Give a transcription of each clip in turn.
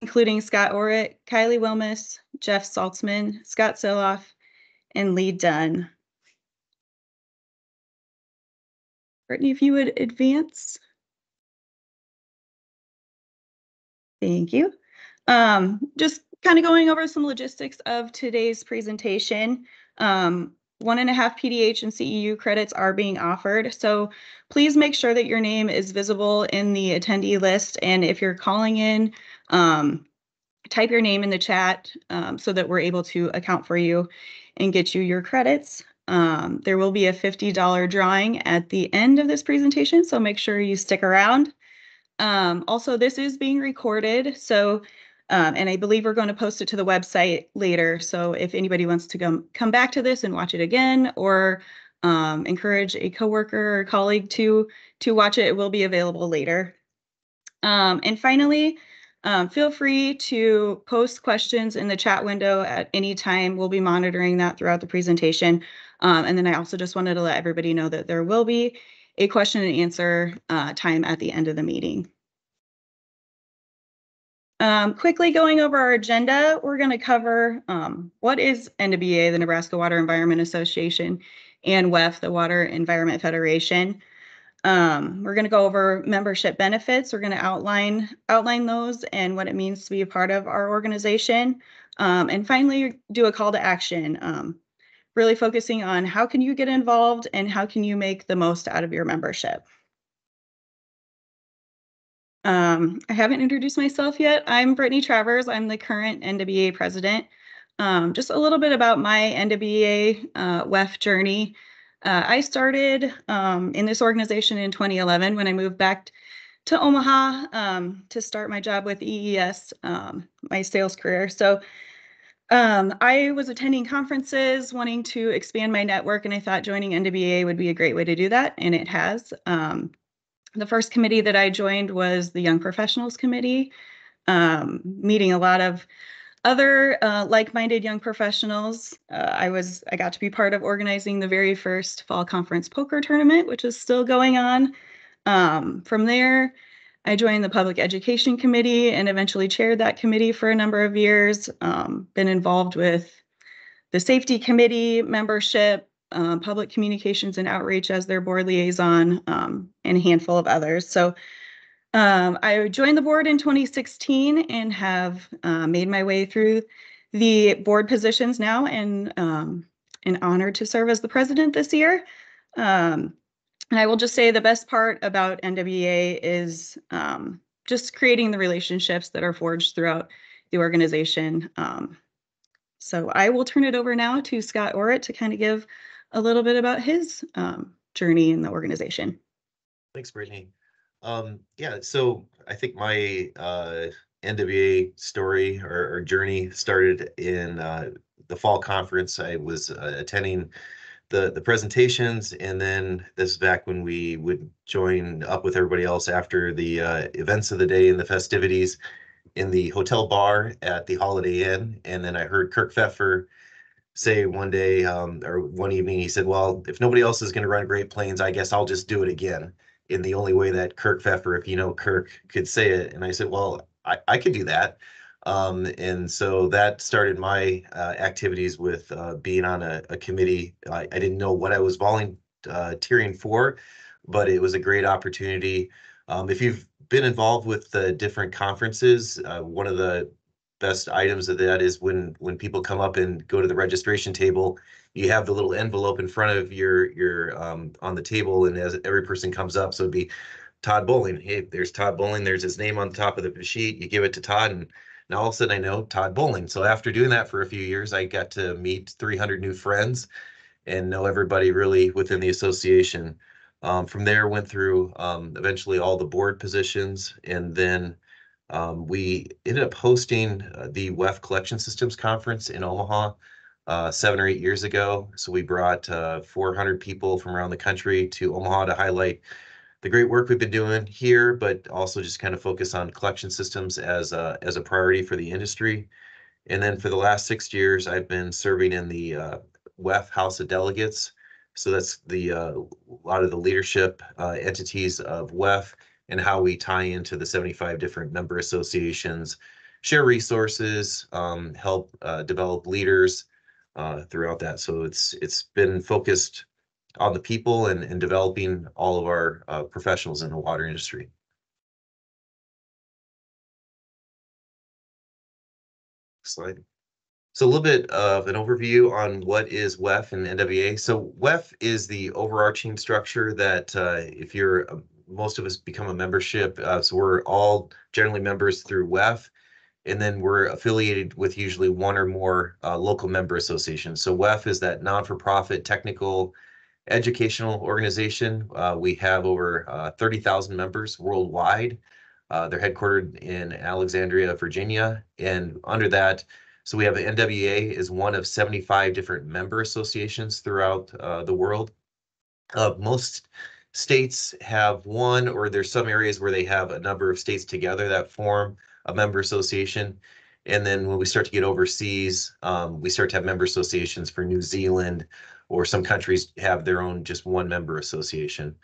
including Scott Orritt, Kylie Wilmus, Jeff Saltzman, Scott Siloff, and Lee Dunn. Brittany, if you would advance. Thank you. Just kind of going over some logistics of today's presentation. 1.5 PDH and CEU credits are being offered. So please make sure that your name is visible in the attendee list. And if you're calling in, type your name in the chat so that we're able to account for you and get you your credits. There will be a $50 drawing at the end of this presentation, so make sure you stick around. Also, this is being recorded, so and I believe we're going to post it to the website later. So if anybody wants to come back to this and watch it again, or encourage a coworker or colleague to watch it, it will be available later. And finally, feel free to post questions in the chat window at any time. We'll be monitoring that throughout the presentation. And then I also just wanted to let everybody know that there will be a question and answer time at the end of the meeting. Quickly going over our agenda, we're going to cover what is NWEA, the Nebraska Water Environment Association, and WEF, the Water Environment Federation. We're going to go over membership benefits. We're going to outline those and what it means to be a part of our organization. And finally, do a call to action, really focusing on how can you get involved and how can you make the most out of your membership. I haven't introduced myself yet. I'm Brittany Travers. I'm the current NWEA president. Just a little bit about my NWEA WEF journey. I started in this organization in 2011 when I moved back to Omaha to start my job with EES, my sales career. So I was attending conferences, wanting to expand my network, and I thought joining NWEA would be a great way to do that, and it has. The first committee that I joined was the Young Professionals Committee, meeting a lot of other like-minded young professionals. I got to be part of organizing the very first fall conference poker tournament, which is still going on. From there, I joined the Public Education Committee and eventually chaired that committee for a number of years. Been involved with the Safety Committee membership, Public Communications and Outreach as their board liaison, and a handful of others. So I joined the board in 2016 and have made my way through the board positions now, and honored to serve as the president this year. And I will just say the best part about NWEA is just creating the relationships that are forged throughout the organization. So I will turn it over now to Scott Orritt to kind of give a little bit about his journey in the organization. Thanks, Brittany. Yeah, so I think my NWEA story or journey started in the fall conference. I was attending the presentations, and then this is back when we would join up with everybody else after the events of the day and the festivities in the hotel bar at the Holiday Inn. And then I heard Kirk Pfeffer say one day or one evening, he said, well, if nobody else is going to run Great Plains, I guess I'll just do it again in the only way that Kirk Pfeffer, if you know Kirk, could say it. And I said, well, I could do that. And so that started my activities with being on a committee. I didn't know what I was volunteering for, but it was a great opportunity. If you've been involved with the different conferences, one of the best items of that is when people come up and go to the registration table, you have the little envelope in front of your on the table, and as every person comes up, so it'd be Todd Bowling. Hey, there's Todd Bowling. There's his name on the top of the sheet. You give it to Todd, and now all of a sudden I know Todd Bowling. So after doing that for a few years, I got to meet 300 new friends and know everybody really within the association. From there, went through eventually all the board positions, and then we ended up hosting the WEF Collection Systems Conference in Omaha 7 or 8 years ago. So we brought 400 people from around the country to Omaha to highlight the great work we've been doing here, but also just kind of focus on collection systems as a priority for the industry. And then for the last 6 years, I've been serving in the WEF House of Delegates. So that's the a lot of the leadership entities of WEF and how we tie into the 75 different member associations share resources, help develop leaders throughout that. So it's been focused on the people and developing all of our professionals in the water industry. Slide. So a little bit of an overview on what is WEF and NWEA. So WEF is the overarching structure that if you're most of us become a membership. So we're all generally members through WEF, and then we're affiliated with usually one or more local member associations. So WEF is that non-for-profit technical educational organization. We have over 30,000 members worldwide. They're headquartered in Alexandria, Virginia, and under that, so we have the NWEA is one of 75 different member associations throughout the world. Most states have one, or there's some areas where they have a number of states together that form a member association. And then when we start to get overseas, we start to have member associations for New Zealand, or some countries have their own just one member association.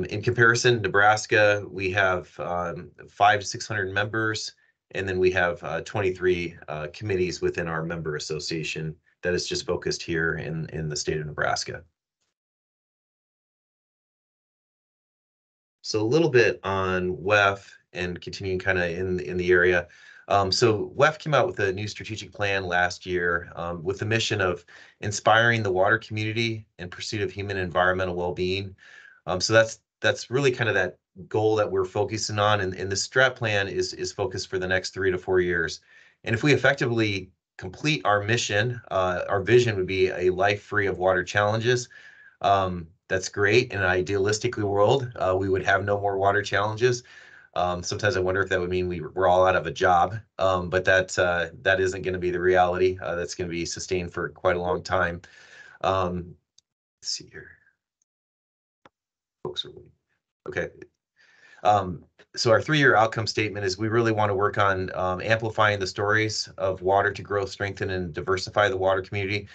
In comparison, Nebraska, we have 500 to 600 members, and then we have 23 committees within our member association that is just focused here in the state of Nebraska. So a little bit on WEF and continuing kind of in the area. So WEF came out with a new strategic plan last year with the mission of inspiring the water community in pursuit of human and environmental well-being. So that's really kind of that goal that we're focusing on, and the strat plan is focused for the next 3 to 4 years. And if we effectively complete our mission, our vision would be a life free of water challenges. That's great. In an idealistic world, we would have no more water challenges. Sometimes I wonder if that would mean we're all out of a job, but that isn't going to be the reality. That's going to be sustained for quite a long time. Let's see here. Folks are waiting. Okay. So our 3-year outcome statement is we really want to work on amplifying the stories of water to grow, strengthen, and diversify the water community.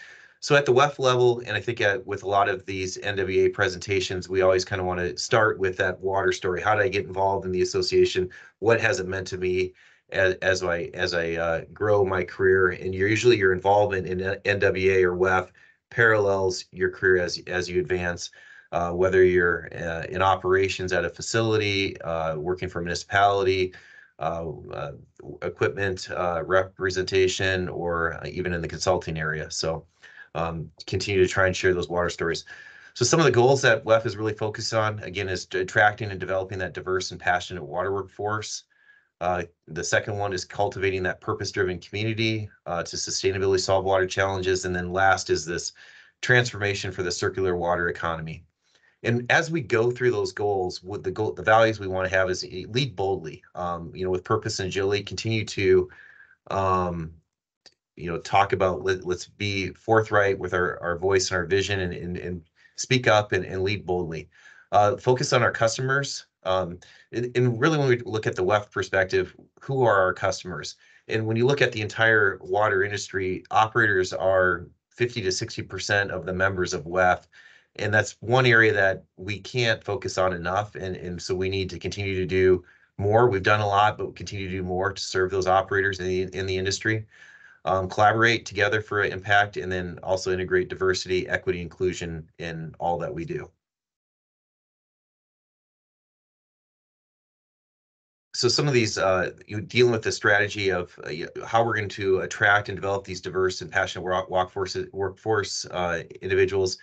So at the WEF level, and I think with a lot of these NWEA presentations, we always kind of want to start with that water story. How did I get involved in the association? What has it meant to me as I grow my career? And usually your involvement in NWEA or WEF parallels your career as you advance. Whether you're in operations at a facility, working for a municipality, equipment representation, or even in the consulting area. So continue to try and share those water stories. So some of the goals that WEF is really focused on, again, is attracting and developing that diverse and passionate water workforce. The second one is cultivating that purpose-driven community to sustainably solve water challenges. And then last is this transformation for the circular water economy. And as we go through those goals, what the values we want to have is lead boldly, with purpose and agility, continue to, talk about, let's be forthright with our voice and our vision, and speak up and lead boldly. Focus on our customers. And really, when we look at the WEF perspective, who are our customers? And when you look at the entire water industry, operators are 50 to 60% of the members of WEF. And that's one area that we can't focus on enough. And so we need to continue to do more. We've done a lot, but we'll continue to do more to serve those operators in the industry. Collaborate together for impact, and then also integrate diversity, equity, inclusion in all that we do. So some of these, dealing with the strategy of how we're going to attract and develop these diverse and passionate workforce individuals.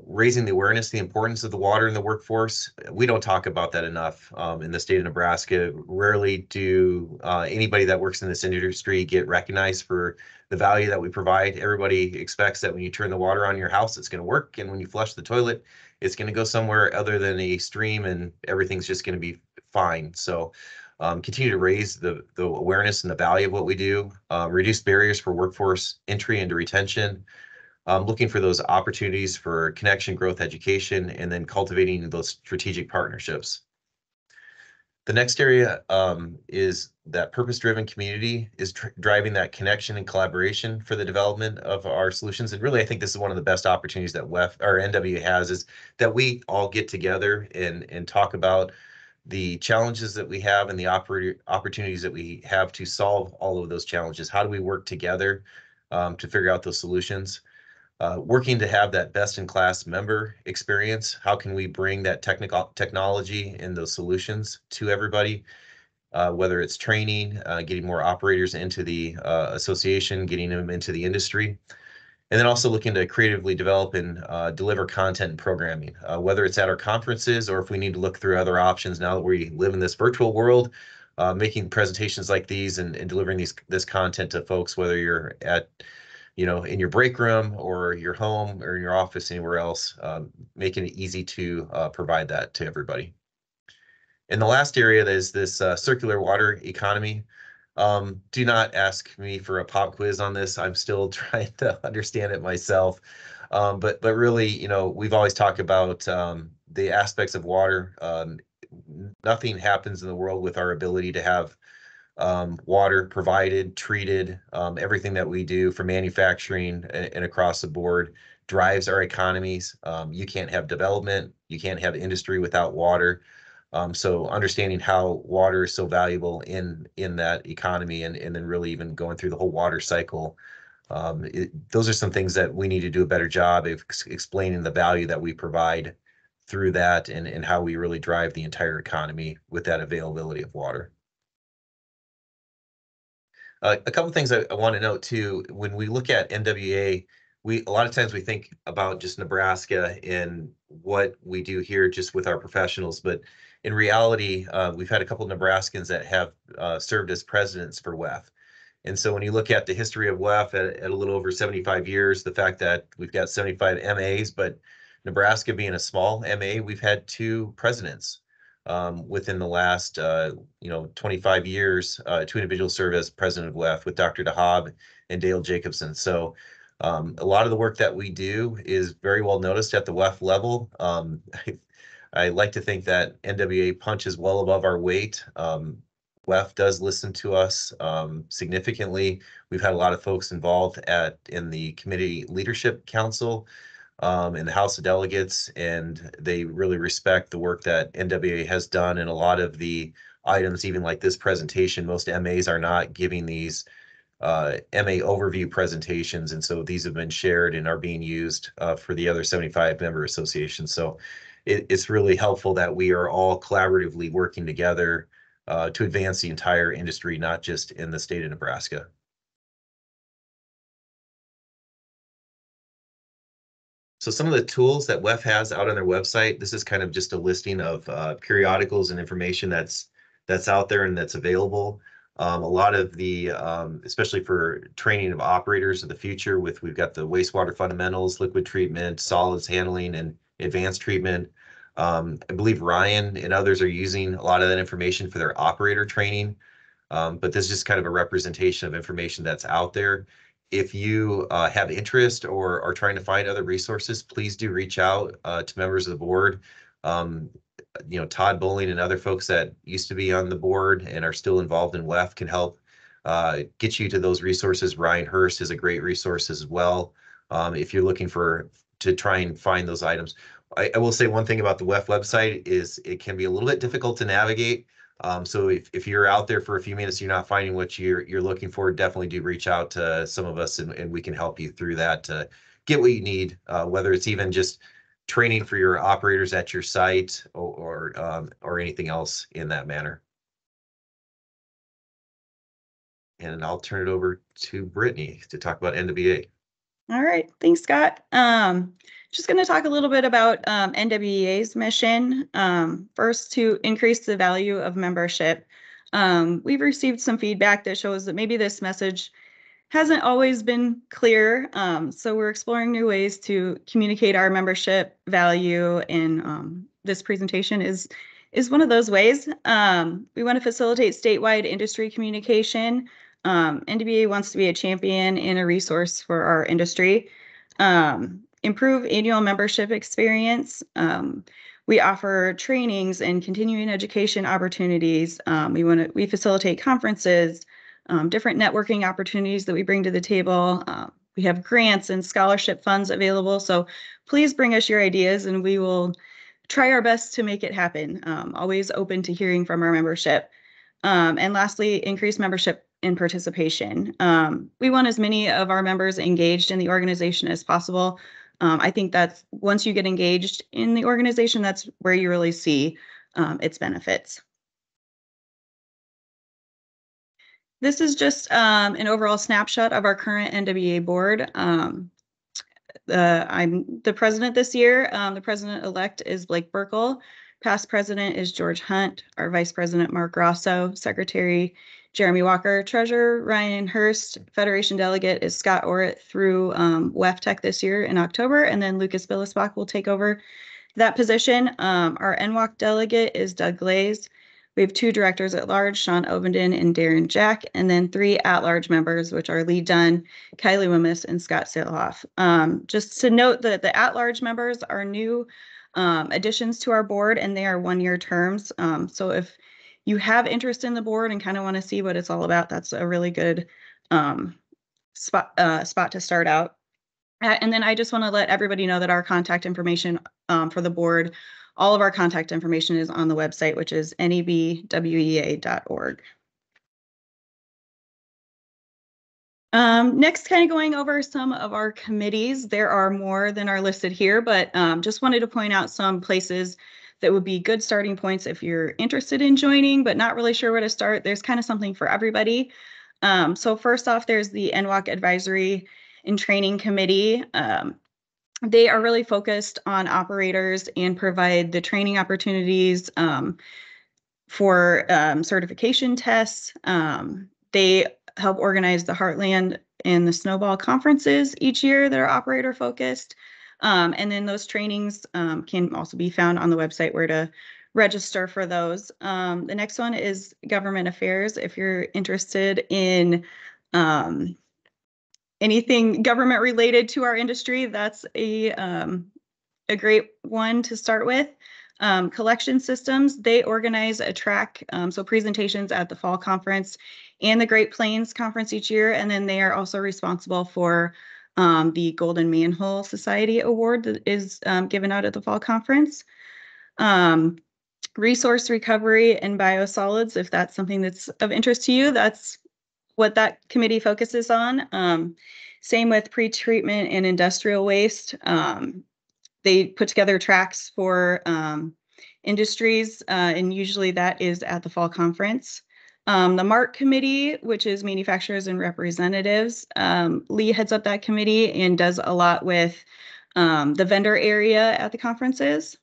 Raising the awareness, the importance of the water in the workforce. We don't talk about that enough in the state of Nebraska. Rarely do anybody that works in this industry get recognized for the value that we provide. Everybody expects that when you turn the water on in your house, it's going to work. And when you flush the toilet, it's going to go somewhere other than a stream, and everything's just going to be fine. So continue to raise the awareness and the value of what we do, reduce barriers for workforce entry into retention, looking for those opportunities for connection, growth, education, and then cultivating those strategic partnerships. The next area is that purpose-driven community is driving that connection and collaboration for the development of our solutions. And really, I think this is one of the best opportunities that WEF or NWEA has, is that we all get together and talk about the challenges that we have and the opportunities that we have to solve all of those challenges. How do we work together to figure out those solutions? Working to have that best-in-class member experience. How can we bring that technology and those solutions to everybody? Whether it's training, getting more operators into the association, getting them into the industry, and then also looking to creatively develop and deliver content and programming, whether it's at our conferences or if we need to look through other options now that we live in this virtual world, making presentations like these and delivering this content to folks, whether you're at, in your break room or your home or in your office, anywhere else, making it easy to provide that to everybody. And the last area is this circular water economy. Do not ask me for a pop quiz on this. I'm still trying to understand it myself. But really, we've always talked about the aspects of water. Nothing happens in the world with our ability to have water provided, treated. Everything that we do for manufacturing and across the board drives our economies. You can't have development, you can't have industry without water. So understanding how water is so valuable in that economy and then really even going through the whole water cycle, those are some things that we need to do a better job of explaining the value that we provide through that and how we really drive the entire economy with that availability of water. A couple things I want to note too, when we look at NWEA, a lot of times we think about just Nebraska and what we do here just with our professionals, but in reality, we've had a couple of Nebraskans that have served as presidents for WEF. And so when you look at the history of WEF at a little over 75 years, the fact that we've got 75 MAs, but Nebraska being a small MA, we've had 2 presidents within the last 25 years. 2 individuals serve as president of WEF with Dr. DeHaab and Dale Jacobson. So a lot of the work that we do is very well noticed at the WEF level. I like to think that NWEA punches well above our weight. WEF does listen to us significantly. We've had a lot of folks involved in the committee leadership council in the House of Delegates, and they really respect the work that NWEA has done. And a lot of the items, even like this presentation, most MAs are not giving these MA overview presentations, and so these have been shared and are being used for the other 75 member associations. So it's really helpful that we are all collaboratively working together to advance the entire industry, not just in the state of Nebraska. So some of the tools that WEF has out on their website, this is kind of just a listing of periodicals and information that's out there and that's available. A lot of the, especially for training of operators of the future, we've got the wastewater fundamentals, liquid treatment, solids handling, and advanced treatment. I believe Ryan and others are using a lot of that information for their operator training. But this is just kind of a representation of information that's out there. If you have interest or are trying to find other resources, please do reach out to members of the board. Todd Bowling and other folks that used to be on the board and are still involved in WEF can help get you to those resources. Ryan Hurst is a great resource as well if you're looking to try and find those items. I will say one thing about the WEF website is it can be a little bit difficult to navigate. So if you're out there for a few minutes, you're not finding what you're looking for, definitely do reach out to some of us and we can help you through that to get what you need, whether it's even just training for your operators at your site or anything else in that manner. And I'll turn it over to Brittany to talk about NWEA. All right, thanks, Scott. Just going to talk a little bit about NWEA's mission. First, to increase the value of membership. We've received some feedback that shows that maybe this message hasn't always been clear. So we're exploring new ways to communicate our membership value, and this presentation is one of those ways. We want to facilitate statewide industry communication. NWEA wants to be a champion and a resource for our industry. Improve annual membership experience. We offer trainings and continuing education opportunities. We facilitate conferences, different networking opportunities that we bring to the table. We have grants and scholarship funds available. So please bring us your ideas and we will try our best to make it happen. Always open to hearing from our membership. And lastly, increase membership and participation. We want as many of our members engaged in the organization as possible. I think that's once you get engaged in the organization, that's where you really see its benefits. This is just an overall snapshot of our current NWEA board. I'm the president this year. The president-elect is Blake Burkle. Past president is George Hunt. Our vice president, Mark Rosso. Secretary, Jeremy Walker. Treasurer, Ryan Hurst. Federation delegate is Scott Orrit through WEF this year in October. And then Lucas Billisbach will take over that position. Our NWAC delegate is Doug Glaze. We have 2 directors at large, Sean Ovenden and Darren Jack, and then 3 at-large members, which are Lee Dunn, Kylie Wimmis, and Scott Salehoff. Just to note that the at-large members are new additions to our board, and they are 1-year terms. So if you have interest in the board and kind of want to see what it's all about, that's a really good spot to start out. And then I just want to let everybody know that our contact information for the board, all of our contact information is on the website, which is nebwea.org. Next, kind of going over some of our committees. There are more than are listed here, but just wanted to point out some places that would be good starting points if you're interested in joining, but not really sure where to start. There's kind of something for everybody. So first off, there's the NWAC Advisory and Training Committee. They are really focused on operators and provide the training opportunities for certification tests. They help organize the Heartland and the Snowball conferences each year that are operator focused. And then those trainings can also be found on the website where to register for those. The next one is government affairs. If you're interested in anything government related to our industry, that's a great one to start with. Collection systems, they organize a track, so presentations at the fall conference and the Great Plains conference each year. And then they are also responsible for the Golden Manhole Society Award that is given out at the fall conference. Resource recovery and biosolids, if that's something that's of interest to you, that's what that committee focuses on. Same with pre-treatment and industrial waste. They put together tracks for industries, and usually that is at the fall conference. The MARC committee, which is manufacturers and representatives, Lee heads up that committee and does a lot with the vendor area at the conferences.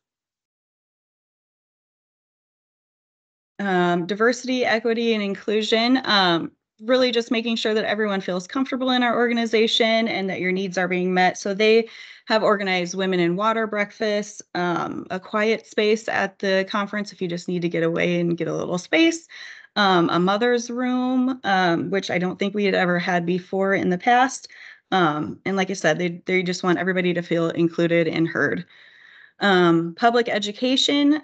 Diversity, equity, and inclusion. Really just making sure that everyone feels comfortable in our organization and that your needs are being met. So they have organized Women in Water breakfast, a quiet space at the conference if you just need to get away and get a little space, a mother's room, which I don't think we had ever had before in the past. And like I said, they just want everybody to feel included and heard. Public education,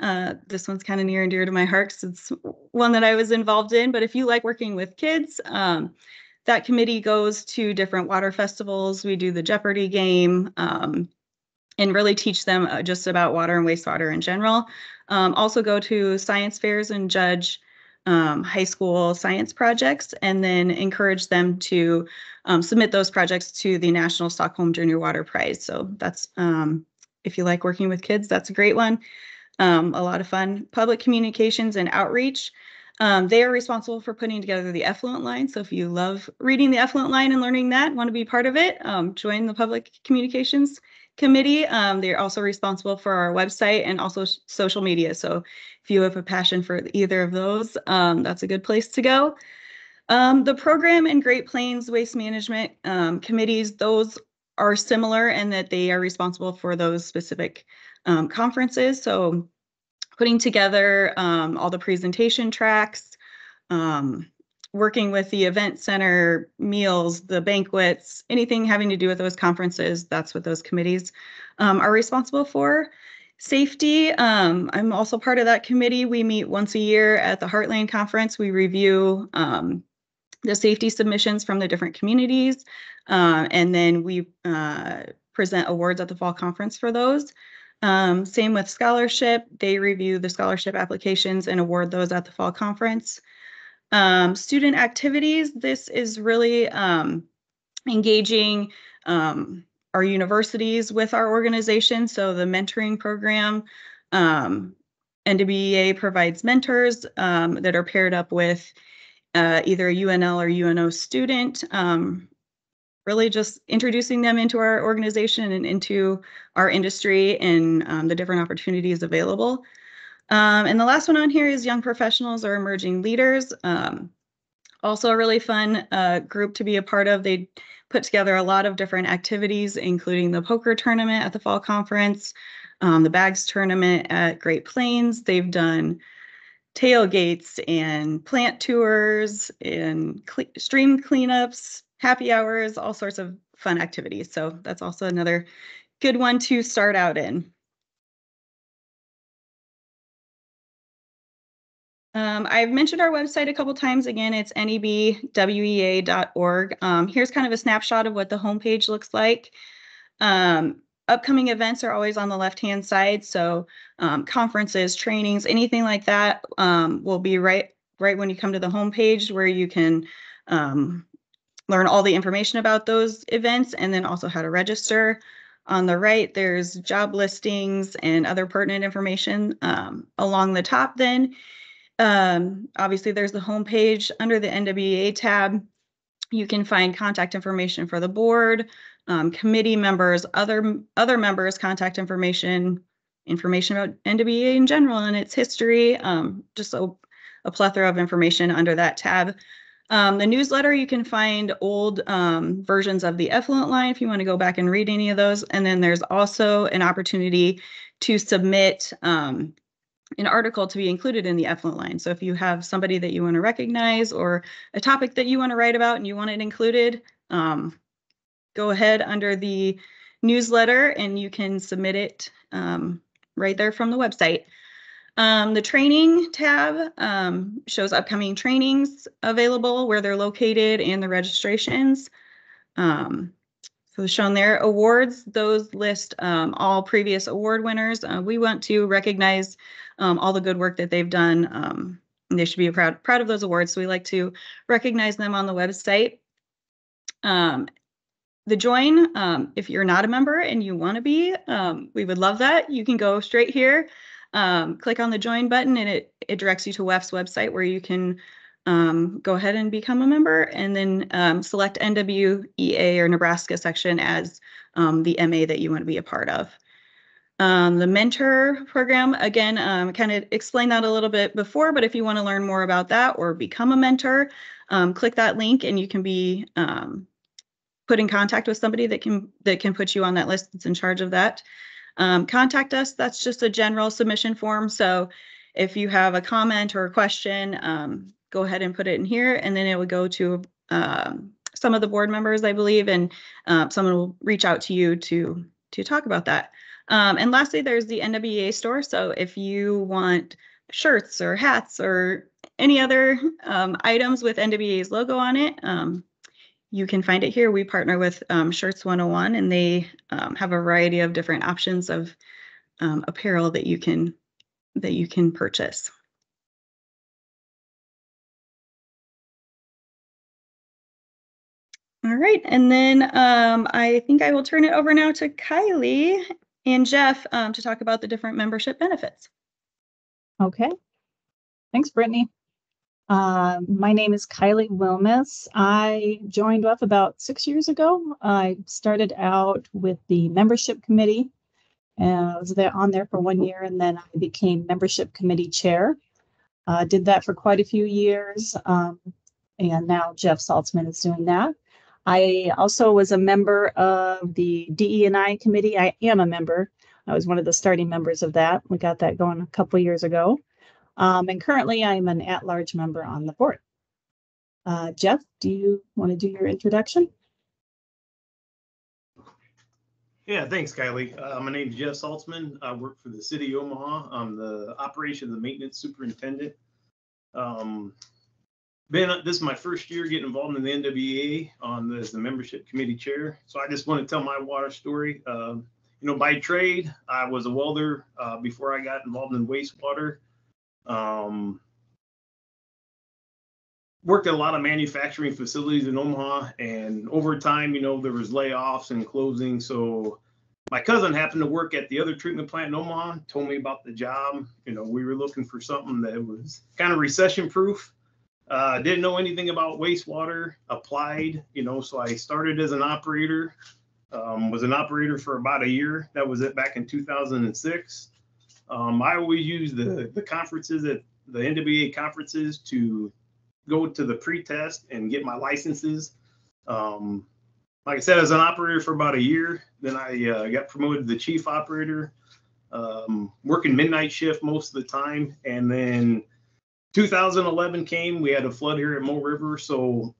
this one's kind of near and dear to my heart because it's one that I was involved in, but if you like working with kids, that committee goes to different water festivals. We do the Jeopardy game and really teach them just about water and wastewater in general. Also go to science fairs and judge high school science projects, and then encourage them to submit those projects to the National Stockholm Junior Water Prize. So that's if you like working with kids, that's a great one. A lot of fun. Public communications and outreach. They are responsible for putting together the effluent line. So if you love reading the effluent line and learning that, want to be part of it, join the public communications committee. They're also responsible for our website and also social media. So if you have a passion for either of those, that's a good place to go. The program and Great Plains Waste Management committees, those are similar in that they are responsible for those specific conferences. So putting together all the presentation tracks, working with the event center, meals, the banquets, anything having to do with those conferences, that's what those committees are responsible for. Safety, I'm also part of that committee. We meet once a year at the Heartland Conference. We review the safety submissions from the different communities, and then we present awards at the fall conference for those. Same with scholarship. They review the scholarship applications and award those at the fall conference. Student activities, this is really engaging our universities with our organization. So the mentoring program, NWEA provides mentors that are paired up with either a UNL or UNO student, really just introducing them into our organization and into our industry and the different opportunities available. And the last one on here is young professionals or emerging leaders. Also a really fun group to be a part of. They put together a lot of different activities, including the poker tournament at the fall conference, the bags tournament at Great Plains. They've done tailgates and plant tours and stream cleanups, happy hours, all sorts of fun activities. So that's also another good one to start out in. I've mentioned our website a couple times. Again, it's nebwea.org. Here's kind of a snapshot of what the homepage looks like. Upcoming events are always on the left-hand side. So conferences, trainings, anything like that will be right when you come to the homepage, where you can learn all the information about those events and then also how to register. On the right, there's job listings and other pertinent information. Along the top then, obviously there's the homepage. Under the NWEA tab, you can find contact information for the board, committee members, other members, contact information about NWEA in general and its history, just a plethora of information under that tab. The newsletter, you can find old versions of the effluent line if you want to go back and read any of those. And then there's also an opportunity to submit an article to be included in the effluent line. So if you have somebody that you want to recognize or a topic that you want to write about and you want it included, go ahead under the newsletter and you can submit it right there from the website. The training tab shows upcoming trainings available, where they're located, and the registrations. So shown there, awards, those list all previous award winners. We want to recognize all the good work that they've done. And they should be proud of those awards. So we like to recognize them on the website. The join, if you're not a member and you want to be, we would love that. You can go straight here, click on the join button, and it directs you to WEF's website, where you can go ahead and become a member, and then select NWEA or Nebraska section as the MA that you want to be a part of. The mentor program, again, kind of explained that a little bit before, but if you want to learn more about that or become a mentor, click that link and you can be put in contact with somebody that can put you on that list that's in charge of that. Contact us, that's just a general submission form. So if you have a comment or a question, go ahead and put it in here, and then it would go to some of the board members, I believe, and someone will reach out to you to talk about that. And lastly, there's the NWEA store. So if you want shirts or hats or any other items with NWEA's logo on it, you can find it here. We partner with Shirts 101, and they have a variety of different options of apparel that you can purchase. All right, and then I think I will turn it over now to Kylie and Jeff to talk about the different membership benefits. Okay, thanks, Brittany. My name is Kylie Wilmes. I joined WEF about 6 years ago. I started out with the membership committee, and I was on there for 1 year, and then I became membership committee chair. Did that for quite a few years, and now Jeff Saltzman is doing that. I also was a member of the DE&I committee. I am a member. I was one of the starting members of that. We got that going a couple of years ago. And currently I'm an at-large member on the board. Jeff, do you want to do your introduction? Yeah, thanks, Kylie. My name is Jeff Saltzman. I work for the city of Omaha. I'm the operations and maintenance superintendent. This is my first year getting involved in the NWEA as the membership committee chair. So I just want to tell my water story. by trade, I was a welder before I got involved in wastewater. Worked at a lot of manufacturing facilities in Omaha, and over time, there was layoffs and closing. So my cousin happened to work at the other treatment plant in Omaha, told me about the job. We were looking for something that was kind of recession proof. Didn't know anything about wastewater, applied, so I started as an operator, was an operator for about a year. That was it back in 2006. I always used the conferences at the NWEA conferences to go to the pre-test and get my licenses. Like I said, as an operator for about a year, then I got promoted to the chief operator, working midnight shift most of the time. And then 2011 came, we had a flood here at Mo River. So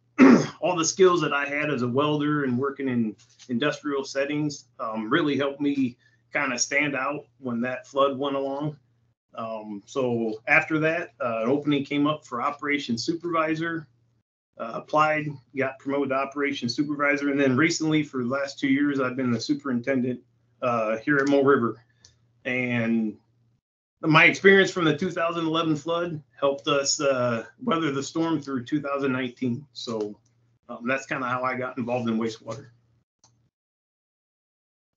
all the skills that I had as a welder and working in industrial settings really helped me kind of stand out when that flood went along. So after that, an opening came up for operations supervisor, applied, got promoted to operations supervisor. And then recently, for the last 2 years, I've been the superintendent here at Mo River. And my experience from the 2011 flood helped us weather the storm through 2019. So that's kind of how I got involved in wastewater.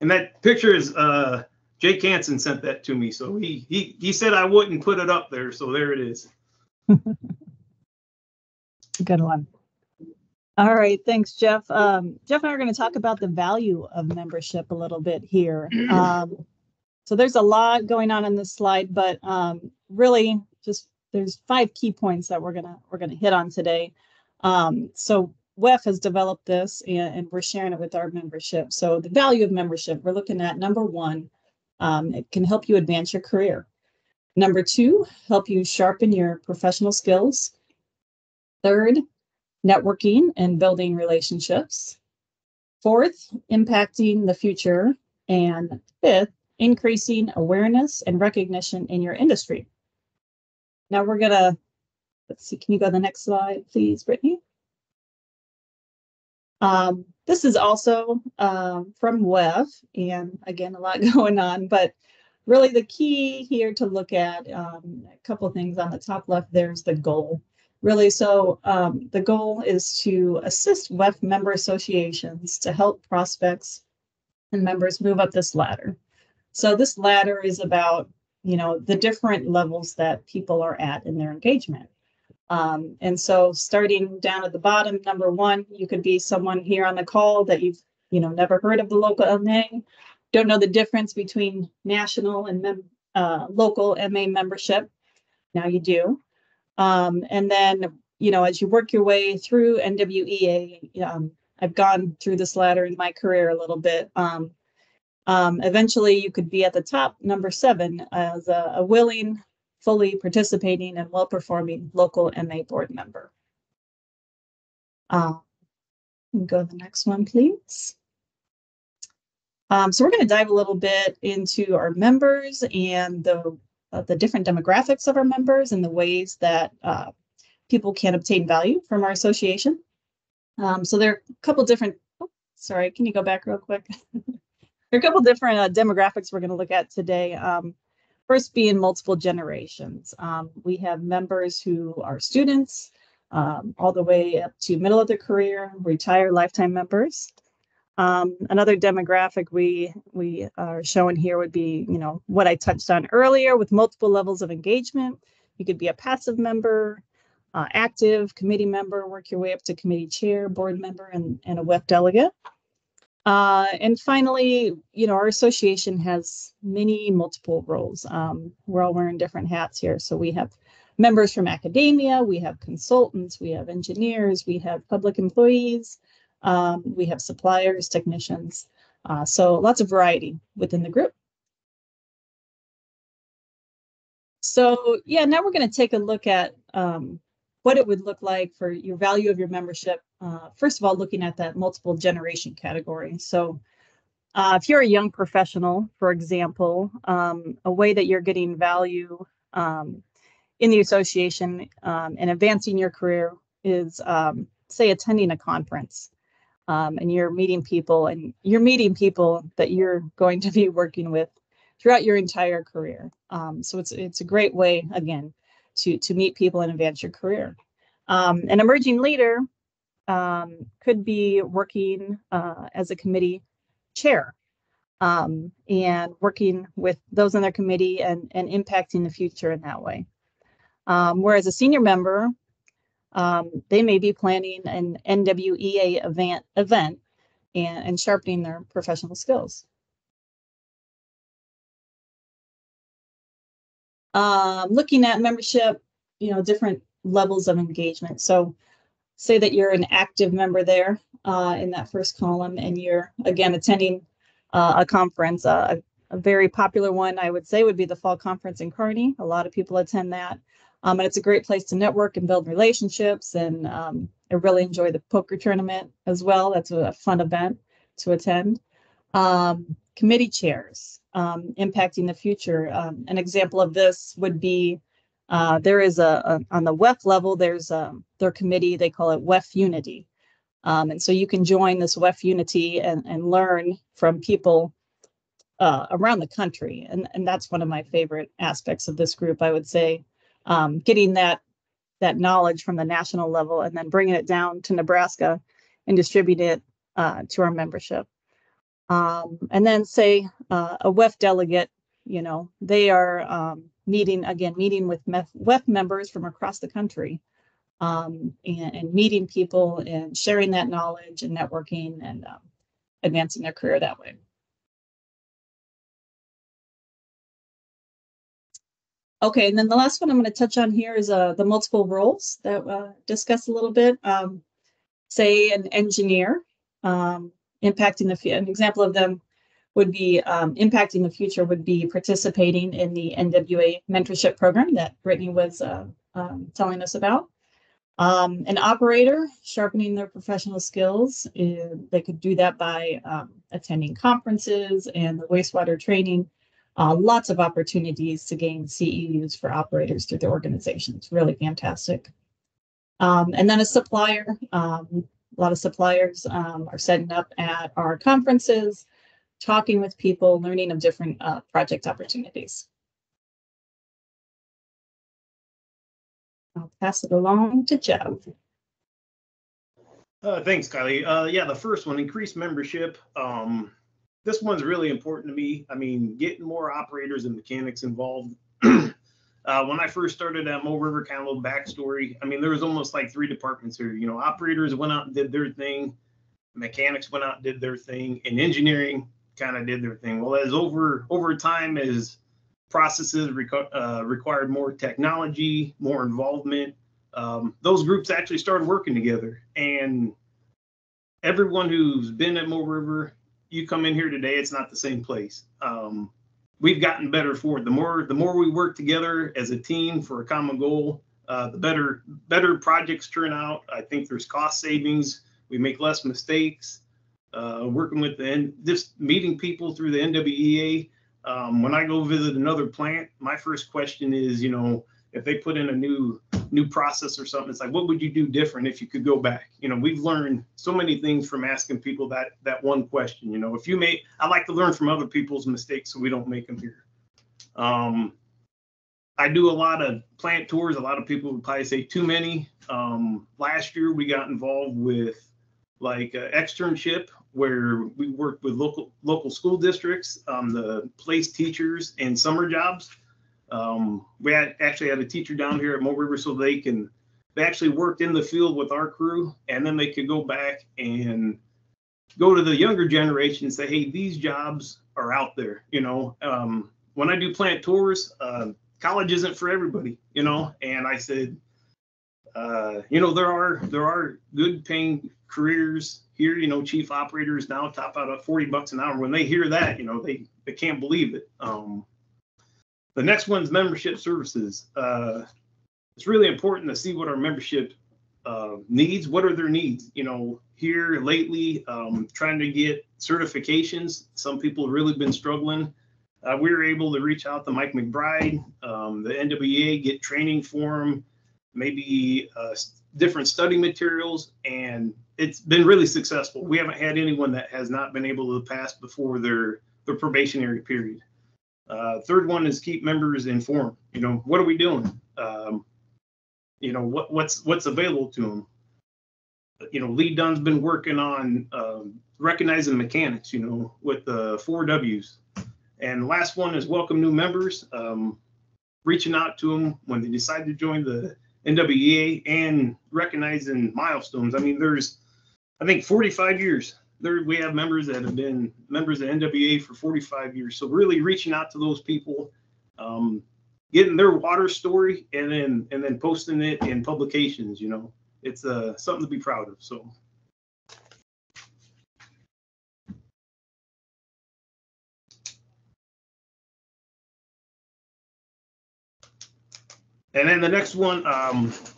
And that picture is Jake Hansen sent that to me. So he said I wouldn't put it up there. So there it is. Good one. All right. Thanks, Jeff. Jeff and I are going to talk about the value of membership a little bit here. So there's a lot going on in this slide, but really just there's 5 key points that we're gonna hit on today. So WEF has developed this and we're sharing it with our membership. So the value of membership, we're looking at number 1, it can help you advance your career. Number 2, help you sharpen your professional skills. 3rd, networking and building relationships. 4th, impacting the future. And 5th, increasing awareness and recognition in your industry. Now we're gonna, let's see, can you go to the next slide, please, Brittany? This is also from WEF, and again, a lot going on, but really the key here to look at, a couple of things on the top left, there's the goal. Really, so the goal is to assist WEF member associations to help prospects and members move up this ladder. So this ladder is about, the different levels that people are at in their engagement. And so starting down at the bottom, number 1, you could be someone here on the call that you've, never heard of the local MA, don't know the difference between national and local MA membership. Now you do. And then, as you work your way through NWEA, I've gone through this ladder in my career a little bit. Eventually, you could be at the top, number 7, as a willing, fully participating, and well-performing local MA board member. Go to the next one, please. So we're going to dive a little bit into our members and the different demographics of our members and the ways that people can obtain value from our association. So there are a couple different, sorry, can you go back real quick? There are a couple different demographics we're going to look at today. First being multiple generations. We have members who are students all the way up to middle of their career, retired lifetime members. Another demographic we are showing here would be, what I touched on earlier with multiple levels of engagement. You could be a passive member, active committee member, work your way up to committee chair, board member, and a WEF delegate. And finally, our association has multiple roles. We're all wearing different hats here. So we have members from academia, we have consultants, we have engineers, we have public employees, we have suppliers, technicians. So lots of variety within the group. So yeah, now we're going to take a look at what it would look like for your value of your membership. First of all, looking at that multiple generation category. So if you're a young professional, for example, a way that you're getting value in the association and advancing your career is, say, attending a conference. and you're meeting people that you're going to be working with throughout your entire career. So it's a great way, again, to meet people and advance your career. An emerging leader could be working as a committee chair, and working with those in their committee and impacting the future in that way. Whereas a senior member, they may be planning an NWEA event and sharpening their professional skills. Looking at membership, different levels of engagement. So say that you're an active member there in that first column, and you're, again, attending a conference. A very popular one, I would say, would be the fall conference in Kearney. A lot of people attend that. And it's a great place to network and build relationships. And I really enjoy the poker tournament as well. That's a fun event to attend. Committee chairs, impacting the future. An example of this would be there is on the WEF level, there's their committee, they call it WEF Unity. And so you can join this WEF Unity and learn from people around the country. And that's one of my favorite aspects of this group, I would say, getting that knowledge from the national level and then bringing it down to Nebraska and distribute it to our membership. And then say a WEF delegate, they are meeting with WEF members from across the country, and meeting people and sharing that knowledge and networking and advancing their career that way. Okay, and then the last one I'm going to touch on here is the multiple roles that discussed a little bit. Say an engineer, impacting an example of them would be impacting the future would be participating in the NWEA mentorship program that Brittany was telling us about. An operator, sharpening their professional skills. They could do that by attending conferences and the wastewater training. Lots of opportunities to gain CEUs for operators through their organizations. Really fantastic. And then a supplier. A lot of suppliers are setting up at our conferences, talking with people, learning of different project opportunities. I'll pass it along to Jeff. Thanks, Kylie. Yeah, the first one, increased membership. This one's really important to me. I mean, getting more operators and mechanics involved. When I first started at Mo River, kind of a little backstory, I mean, there was almost like 3 departments here. Operators went out and did their thing, mechanics went out and did their thing, and engineering kind of did their thing. Well, as over time, as processes required more technology, more involvement, those groups actually started working together. And everyone who's been at Mo River, you come in here today, it's not the same place. We've gotten better for it. The more we work together as a team for a common goal, the better projects turn out. I think there's cost savings. We make less mistakes. Working with just meeting people through the NWEA. When I go visit another plant, my first question is, if they put in a new process or something, it's like, what would you do different if you could go back? We've learned so many things from asking people that one question. I like to learn from other people's mistakes so we don't make them here. I do a lot of plant tours. A lot of people would probably say too many. Last year we got involved with like an externship where we worked with local school districts, the place teachers and summer jobs. We actually had a teacher down here at Mo River so they actually worked in the field with our crew, and then they could go back and go to the younger generation and say, hey, these jobs are out there. When I do plant tours, college isn't for everybody, and I said, there are good paying careers here. Chief operators now top out at $40 an hour. When they hear that, they can't believe it. The next one's membership services. It's really important to see what our membership needs. What are their needs? Here lately, trying to get certifications. Some people have really been struggling. We were able to reach out to Mike McBride, the NWEA, get training for him, maybe different study materials, and it's been really successful. We haven't had anyone that has not been able to pass before their probationary period. Third one is keep members informed. You know, what are we doing? You know, what's available to them. You know, Lee Dunn's been working on recognizing mechanics, you know, with the 4 Ws. And the last one is welcome new members, reaching out to them when they decide to join the NWEA and recognizing milestones. I mean, there's, I think, 45 years. We have members that have been members of NWEA for 45 years. So really reaching out to those people, getting their water story, and then posting it in publications. You know, it's something to be proud of. So. And then the next one,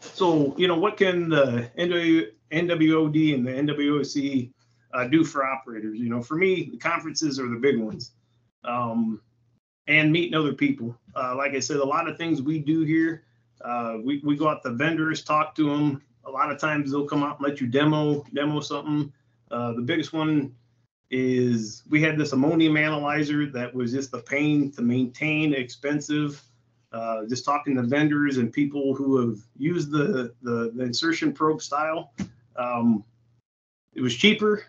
so, you know, what can the NWOD and the NWOC do for operators? You know, for me, the conferences are the big ones, and meeting other people. Like I said, a lot of things we do here, we go out to vendors, talk to them. A lot of times they'll come out and let you demo something. The biggest one is we had this ammonium analyzer that was just a pain to maintain, expensive. Just talking to vendors and people who have used the insertion probe style, it was cheaper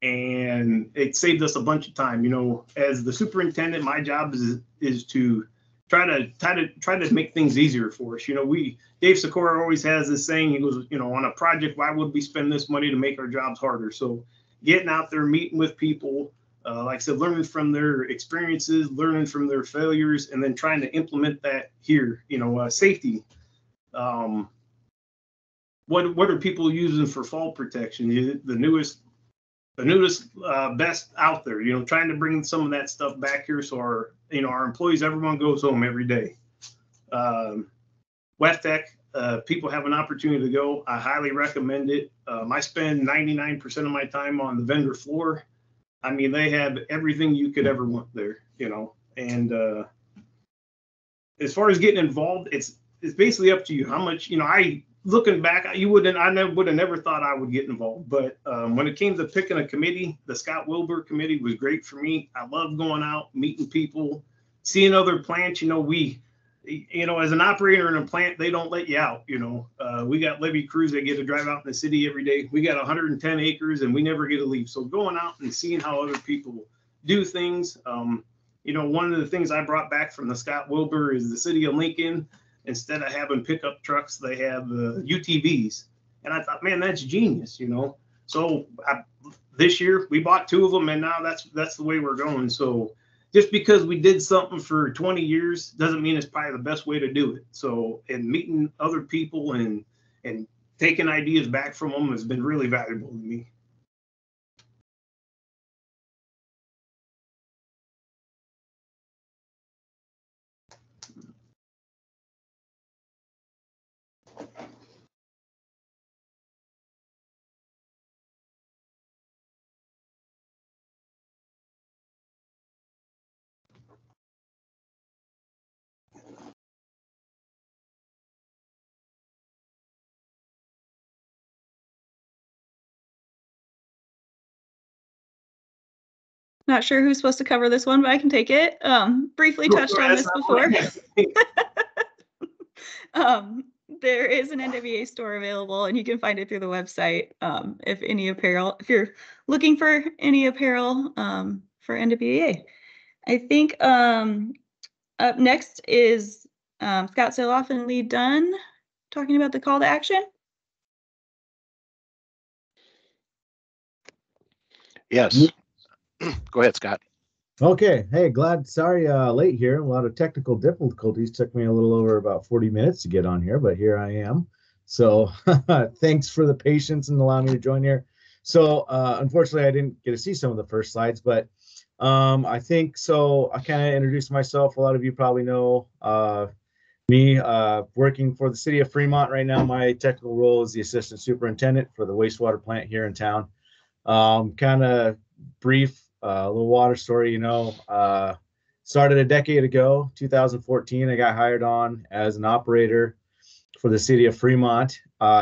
and it saved us a bunch of time. You know, as the superintendent, my job is to try to make things easier for us. You know, Dave Sikora always has this saying. He goes, you know, on a project, why would we spend this money to make our jobs harder? So getting out there, meeting with people. Like I said, learning from their experiences, learning from their failures, and then trying to implement that here. You know, safety. What are people using for fall protection? The newest best out there. You know, trying to bring some of that stuff back here so our employees, everyone goes home every day. WEFTEC, people have an opportunity to go. I highly recommend it. I spend 99% of my time on the vendor floor. I mean, they have everything you could ever want there, you know. And as far as getting involved, it's basically up to you how much. You know, looking back, I would have never thought I would get involved. But when it came to picking a committee, the Scott Wilbur committee was great for me. I love going out, meeting people, seeing other plants. You know, as an operator in a plant, they don't let you out. You know, we got levy crews that get to drive out in the city every day. We got 110 acres and we never get to leave. So going out and seeing how other people do things. You know, one of the things I brought back from the Scott Wilbur is the city of Lincoln. Instead of having pickup trucks, they have UTVs. And I thought, man, that's genius, you know. So this year we bought 2 of them, and now that's the way we're going. So just because we did something for 20 years doesn't mean it's probably the best way to do it. So, and meeting other people and taking ideas back from them has been really valuable to me. Not sure who's supposed to cover this one, but I can take it. Briefly touched on this before. There is an NWEA store available, and you can find it through the website. If you're looking for any apparel for NWEA. I think up next is Scott Siloff and Lee Dunn talking about the call to action. Yes. Go ahead, Scott. Okay. Hey, sorry, late here. A lot of technical difficulties. Took me a little over about 40 minutes to get on here, but here I am. So thanks for the patience and allowing me to join here. So unfortunately, I didn't get to see some of the first slides, but I think so. I kind of introduced myself. A lot of you probably know me working for the city of Fremont right now. My technical role is the assistant superintendent for the wastewater plant here in town. Kind of brief. A little water story, started a decade ago, 2014. I got hired on as an operator for the city of Fremont.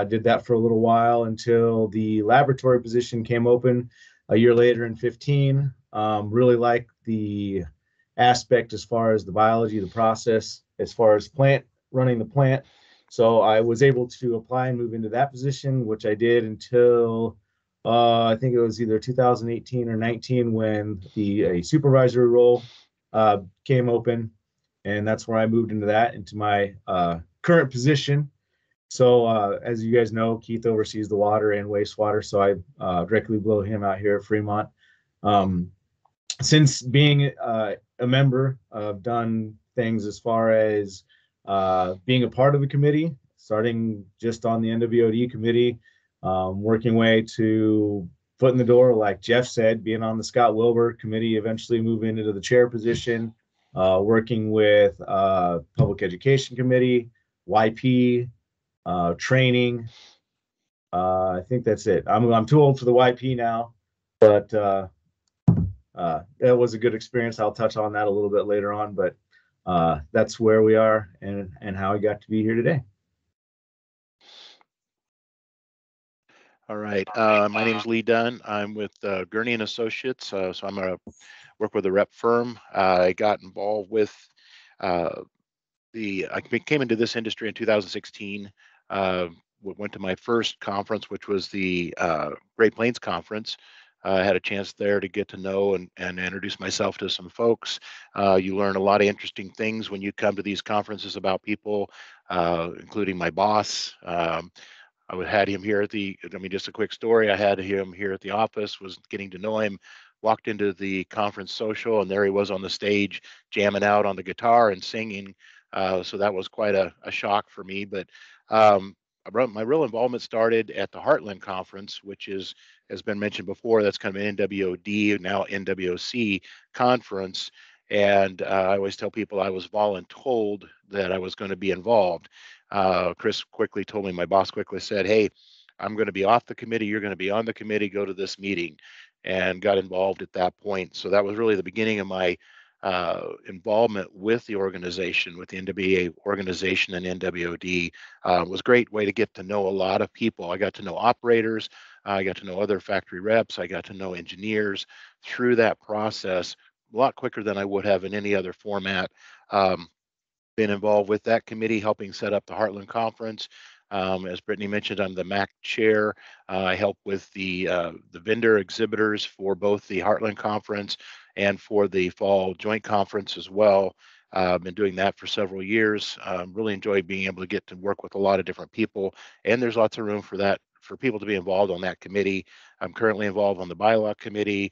Did that for a little while until the laboratory position came open a year later in 15. Really liked the aspect as far as the biology, the process, as far as running the plant. So I was able to apply and move into that position, which I did until I think it was either 2018 or 19 when a supervisory role came open. And that's where I moved into my current position. So as you guys know, Keith oversees the water and wastewater. So I directly below him out here at Fremont. Since being a member, I've done things as far as being a part of the committee, starting just on the NWOD committee, working way to foot in the door, like Jeff said, being on the Scott Wilbur committee, eventually moving into the chair position, working with public education committee, YP, training. I think that's it. I'm too old for the YP now, but it was a good experience. I'll touch on that a little bit later on, but that's where we are and how I got to be here today. All right. My name is Lee Dunn. I'm with Gurney and Associates. So I'm going to work with a rep firm. I got involved with I came into this industry in 2016. Went to my first conference, which was the Great Plains Conference. I had a chance there to get to know and introduce myself to some folks. You learn a lot of interesting things when you come to these conferences about people, including my boss. I had him here just a quick story. I had him here at the office, was getting to know him, walked into the conference social, and there he was on the stage jamming out on the guitar and singing. So that was quite a shock for me. But my real involvement started at the Heartland Conference, which has been mentioned before. That's kind of an NWOD, now NWOC conference. And I always tell people I was voluntold that I was going to be involved. Chris quickly told me, my boss quickly said, hey, I'm going to be off the committee. You're going to be on the committee. Go to this meeting, and got involved at that point. So that was really the beginning of my involvement with the organization, with the NWEA organization and NWOD. Was a great way to get to know a lot of people. I got to know operators. I got to know other factory reps. I got to know engineers through that process a lot quicker than I would have in any other format. Been involved with that committee, helping set up the Heartland Conference. As Brittany mentioned, I'm the MAC chair. I help with the vendor exhibitors for both the Heartland Conference and for the Fall Joint Conference as well. I've been doing that for several years. Really enjoy being able to get to work with a lot of different people, and there's lots of room for people to be involved on that committee. I'm currently involved on the bylaw committee.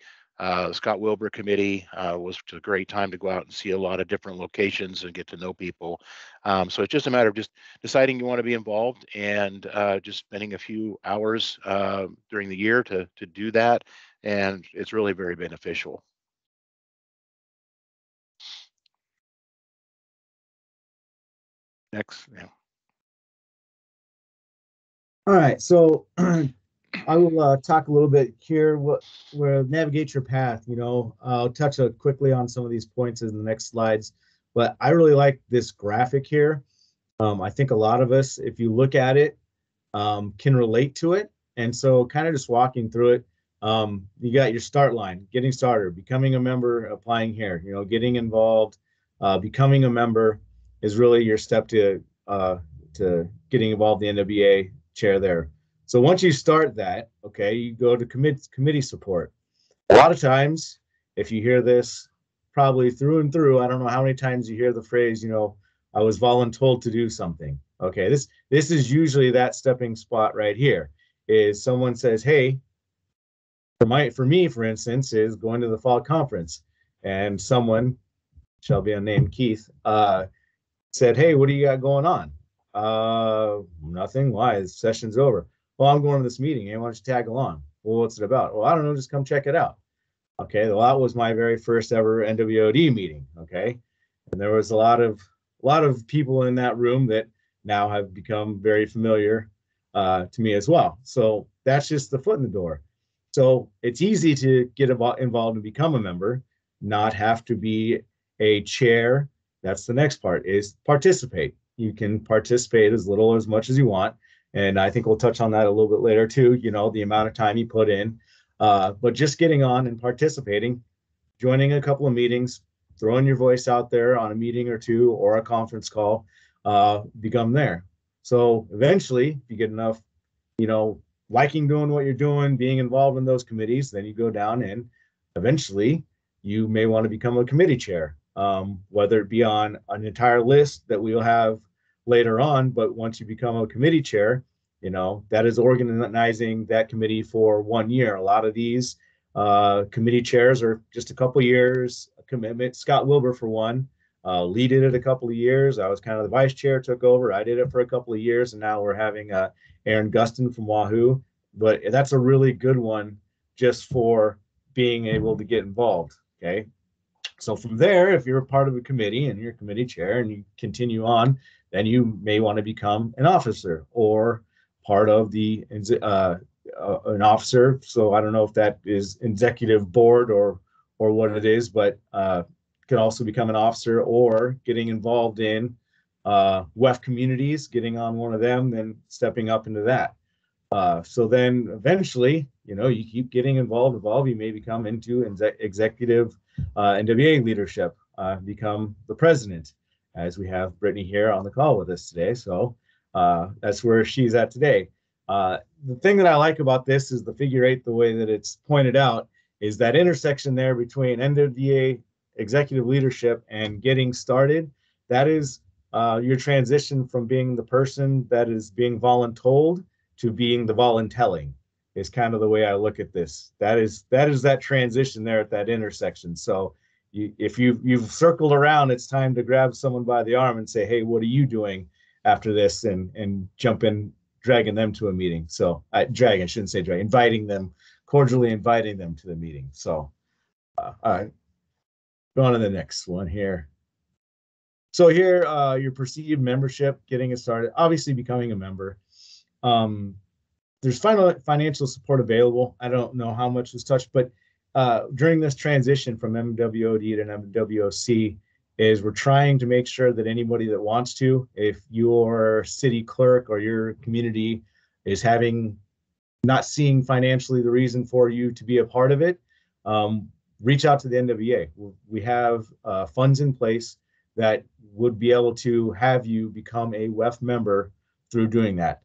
Scott Wilbur committee was a great time to go out and see a lot of different locations and get to know people. So it's just a matter of just deciding you want to be involved and just spending a few hours during the year to do that. And it's really very beneficial. Next. Yeah. All right, so I will talk a little bit here where navigate your path. I'll touch quickly on some of these points in the next slides, but I really like this graphic here. I think a lot of us, if you look at it, can relate to it. And so kind of just walking through it, you got your start line, getting started, becoming a member, applying here, getting involved, becoming a member is really your step to getting involved in the NWEA chair there. So once you start that, okay, you go to committee support. A lot of times, if you hear this probably through and through, I don't know how many times you hear the phrase, I was voluntold to do something. Okay, this is usually that stepping spot right here. Is someone says, hey, for me, for instance, is going to the fall conference, and someone, shall be unnamed, Keith, said, hey, what do you got going on? Nothing. Why? The session's over. Well, I'm going to this meeting. Hey, why don't you tag along? Well, what's it about? Well, I don't know. Just come check it out. Okay. Well, that was my very first ever NWOD meeting. Okay. And there was a lot of people in that room that now have become very familiar to me as well. So that's just the foot in the door. So it's easy to get involved and become a member, not have to be a chair. That's the next part, is participate. You can participate as little or as much as you want. And I think we'll touch on that a little bit later too, you know, the amount of time you put in. But just getting on and participating, joining a couple of meetings, throwing your voice out there on a meeting or two or a conference call, become there. So eventually, if you get enough, you know, liking doing what you're doing, being involved in those committees, then you go down and eventually you may want to become a committee chair, whether it be on an entire list that we'll have later on. But once you become a committee chair, you know, that is organizing that committee for 1 year. A lot of these committee chairs are just a couple years commitment. Scott Wilbur, for one, Lee did it a couple of years. I was kind of the vice chair, took over. I did it for a couple of years, and now we're having Aaron Gustin from Wahoo. But that's a really good one just for being able to get involved. Okay. So from there, if you're a part of a committee and you're committee chair and you continue on, then you may want to become an officer or part of the an officer. So I don't know if that is executive board or what it is, but can also become an officer or getting involved in WEF communities, getting on one of them, then stepping up into that. So then eventually, you know, you keep getting involved, you may become into executive NWEA leadership, become the president, as we have Brittany here on the call with us today. So that's where she's at today. The thing that I like about this is the figure 8, the way that it's pointed out, is that intersection there between NWEA executive leadership and getting started. That is your transition from being the person that is being voluntold to being the voluntelling, is kind of the way I look at this. That is that transition there at that intersection. So if you've circled around, it's time to grab someone by the arm and say, hey, what are you doing after this? And jump in, dragging them to a meeting. So I shouldn't say drag, cordially inviting them to the meeting. So all right, go on to the next one here. So here, your perceived membership, getting it started, obviously becoming a member. There's financial support available. I don't know how much was touched, but during this transition from MWOD to MWOC, is we're trying to make sure that anybody that wants to, if your city clerk or your community is not seeing financially the reason for you to be a part of it, reach out to the NWEA. We have funds in place that would be able to have you become a WEF member through doing that.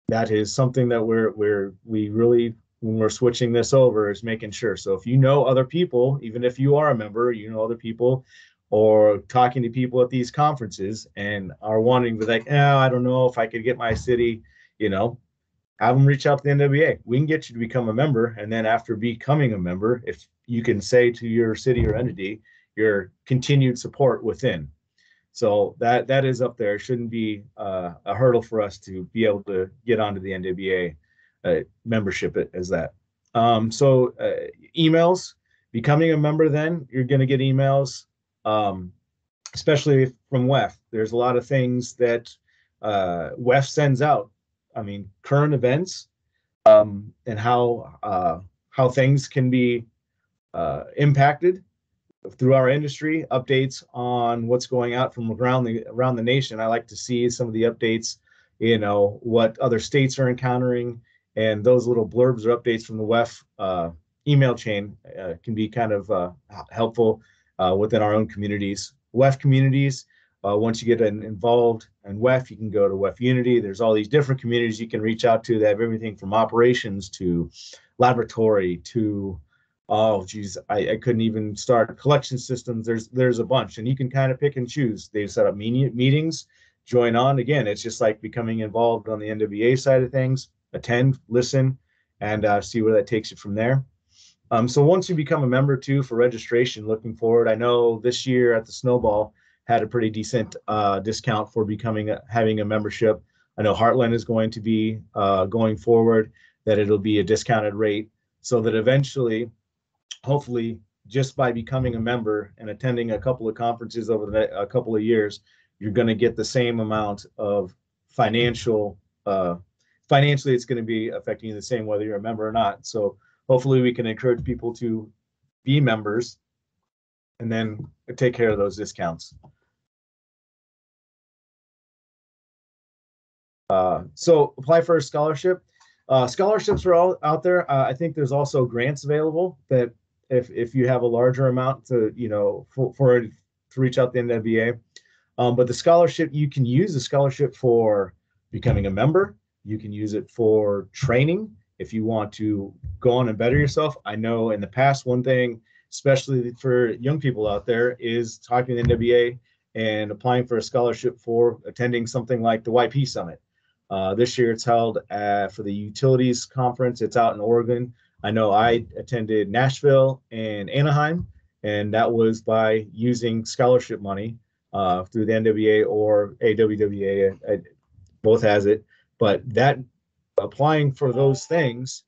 That is something that we really, when we're switching this over, is making sure. So if you know other people, even if you are a member, you know other people, or talking to people at these conferences and are wanting to like, I don't know if I could get my city, you know, have them reach out to the NWEA. We can get you to become a member, and then after becoming a member, if you can say to your city or entity your continued support within. So that is up there. It shouldn't be a hurdle for us to be able to get onto the NWEA membership as that. So emails, becoming a member, then you're going to get emails, especially from WEF. There's a lot of things that WEF sends out. I mean, current events and how things can be impacted through our industry, updates on what's going out from around the nation. I like to see some of the updates, you know, what other states are encountering, and those little blurbs or updates from the WEF email chain can be kind of helpful within our own communities. WEF communities, once you get involved in WEF, you can go to WEF Unity. There's all these different communities you can reach out to. They have everything from operations to laboratory to, oh geez, I couldn't even start collection systems. There's a bunch, and you can kind of pick and choose. They've set up meetings, join on. Again, it's just like becoming involved on the NWEA side of things. Attend, listen, and see where that takes you from there. So once you become a member too, for registration, looking forward, I know this year at the Snowball had a pretty decent discount for having a membership. I know Heartland is going to be going forward, that it'll be a discounted rate, so that eventually, hopefully, just by becoming a member and attending a couple of conferences over a couple of years, you're going to get the same amount of financially, it's going to be affecting you the same whether you're a member or not. So hopefully we can encourage people to be members and then take care of those discounts. So apply for a scholarship. Scholarships are all out there. I think there's also grants available that if you have a larger amount to, to reach out to the NWEA. But the scholarship, you can use the scholarship for becoming a member. You can use it for training if you want to go on and better yourself. I know in the past, one thing, especially for young people out there, is talking to the NWEA and applying for a scholarship for attending something like the YP Summit. This year it's held for the Utilities Conference. It's out in Oregon. I know I attended Nashville and Anaheim, and that was by using scholarship money through the NWEA or AWWA. Both has it. But that applying for those things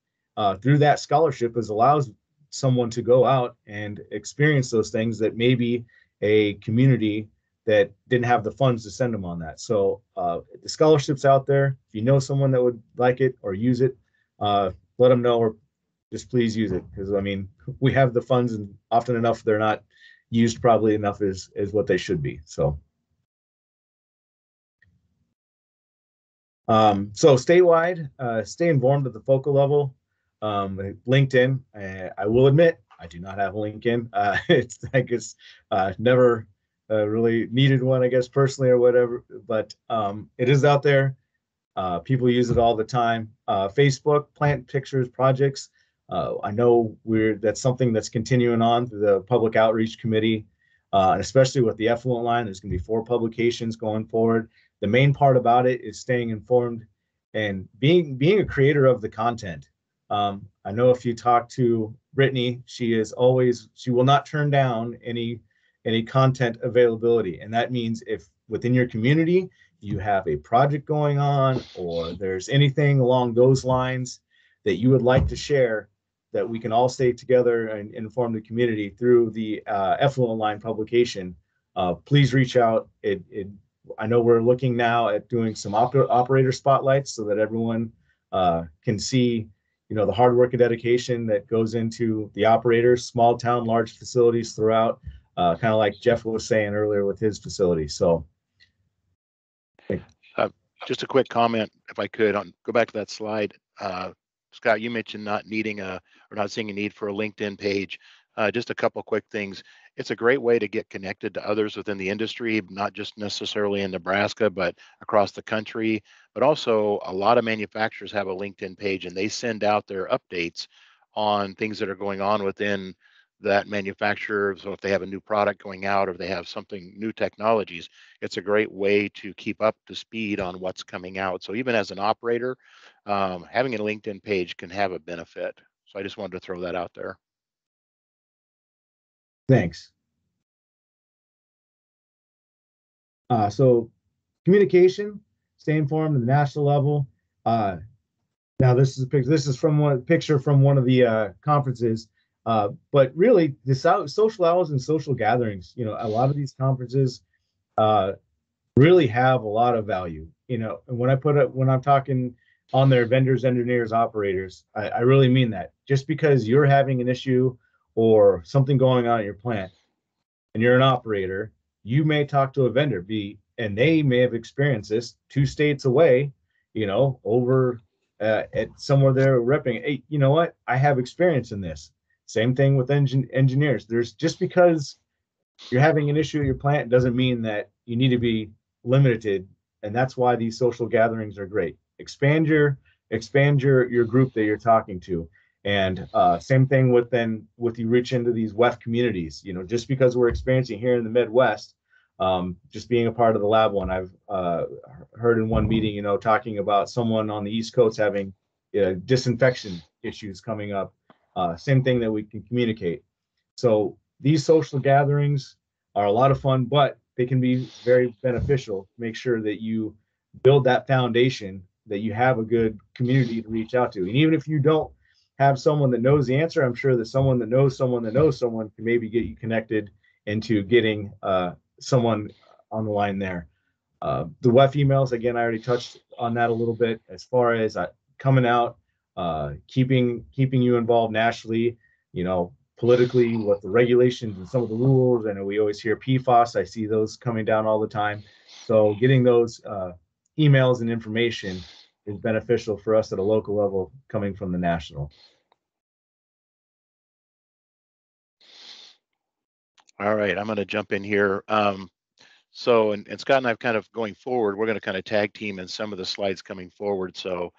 through that scholarship allows someone to go out and experience those things that maybe a community that didn't have the funds to send them on that. So the scholarship's out there. If you know someone that would like it or use it, let them know, or just please use it. Because I mean, we have the funds, and often enough they're not used probably enough as what they should be. So so statewide, stay informed at the focal level. LinkedIn, I will admit, I do not have a LinkedIn. It's, I guess, never really needed one, I guess, personally or whatever, but it is out there. People use it all the time. Facebook, plant pictures, projects. I know that's something that's continuing on through the public outreach committee, and especially with the effluent line. There's going to be 4 publications going forward. The main part about it is staying informed and being a creator of the content. I know if you talk to Brittany, she will not turn down any content availability. And that means if within your community you have a project going on, or there's anything along those lines that you would like to share, that we can all stay together and inform the community through the effluent line publication, please reach out. I know we're looking now at doing some operator spotlights so that everyone can see, the hard work and dedication that goes into the operators, small town, large facilities throughout, kind of like Jeff was saying earlier with his facility. So just a quick comment, if I could, go back to that slide. Scott, you mentioned not seeing a need for a LinkedIn page. Just a couple quick things. It's a great way to get connected to others within the industry, not just necessarily in Nebraska, but across the country. But also, a lot of manufacturers have a LinkedIn page, and they send out their updates on things that are going on within that manufacturer. So if they have a new product going out, or if they have something, new technologies, it's a great way to keep up to speed on what's coming out. So even as an operator, having a LinkedIn page can have a benefit. So I just wanted to throw that out there. Thanks. So communication, stay informed at the national level. Now this is a picture. This is from one picture from one of the conferences. But really, the social hours and social gatherings, a lot of these conferences really have a lot of value. And when I'm talking on their vendors, engineers, operators, I really mean that. Just because you're having an issue or something going on at your plant and you're an operator, you may talk to a vendor, and they may have experienced this 2 states away, over at somewhere they're repping. Hey, you know what? I have experience in this. Same thing with engineers. Just because you're having an issue at your plant doesn't mean that you need to be limited, and that's why these social gatherings are great. Expand your group that you're talking to. And same thing with you reach into these WEF communities. Just because we're experiencing here in the Midwest, just being a part of the lab one, I've heard in one meeting, talking about someone on the East Coast having disinfection issues coming up. Same thing that we can communicate. So these social gatherings are a lot of fun, but they can be very beneficial. Make sure that you build that foundation, that you have a good community to reach out to. And even if you don't have someone that knows the answer, I'm sure that someone that knows someone that knows someone can maybe get you connected into getting someone on the line there. The WEF emails, again, I already touched on that a little bit as far as coming out, keeping you involved nationally, politically, what the regulations and some of the rules. I know we always hear PFAS. I see those coming down all the time. So getting those emails and information is beneficial for us at a local level coming from the national. All right, I'm going to jump in here. So, and Scott and I have kind of going forward, we're going to kind of tag team in some of the slides coming forward. So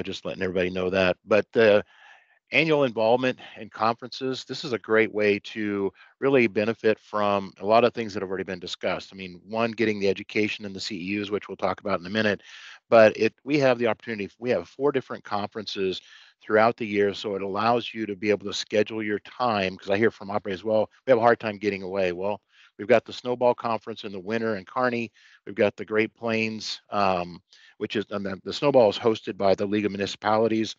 just letting everybody know that. But annual involvement in conferences, this is a great way to really benefit from a lot of things that have already been discussed. I mean, one, getting the education in the CEUs, which we'll talk about in a minute, but we have the opportunity, we have 4 different conferences throughout the year, so it allows you to be able to schedule your time, because I hear from operators, well, we have a hard time getting away. Well, we've got the Snowball Conference in the winter in Kearney. We've got the Great Plains, which is, and the Snowball is hosted by the League of Municipalities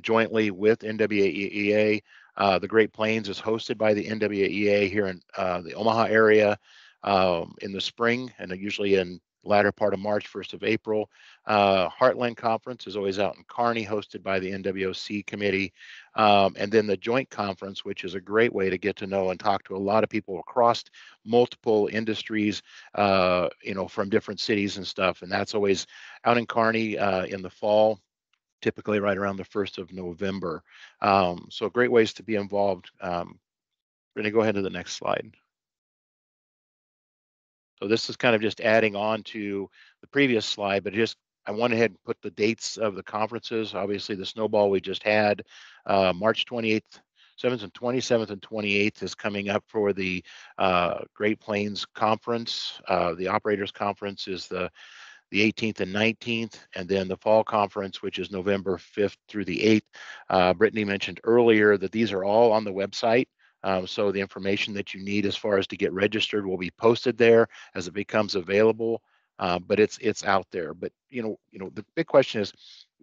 jointly with NWEA. The Great Plains is hosted by the NWEA here in the Omaha area in the spring, and usually in latter part of March, 1st of April. Heartland Conference is always out in Kearney, hosted by the NWOC committee. And then the Joint Conference, which is a great way to get to know and talk to a lot of people across multiple industries, from different cities and stuff. And that's always out in Kearney in the fall, typically right around the 1st of November. So great ways to be involved. We're going to go ahead to the next slide. So this is kind of just adding on to the previous slide, but I went ahead and put the dates of the conferences. Obviously, the Snowball we just had, March 28th, 7th and 27th and 28th is coming up for the Great Plains Conference. The Operators Conference is the 18th and 19th, and then the fall conference, which is November 5th through the 8th. Brittany mentioned earlier that these are all on the website. So the information that you need as far as to get registered will be posted there as it becomes available. But it's out there. But the big question is,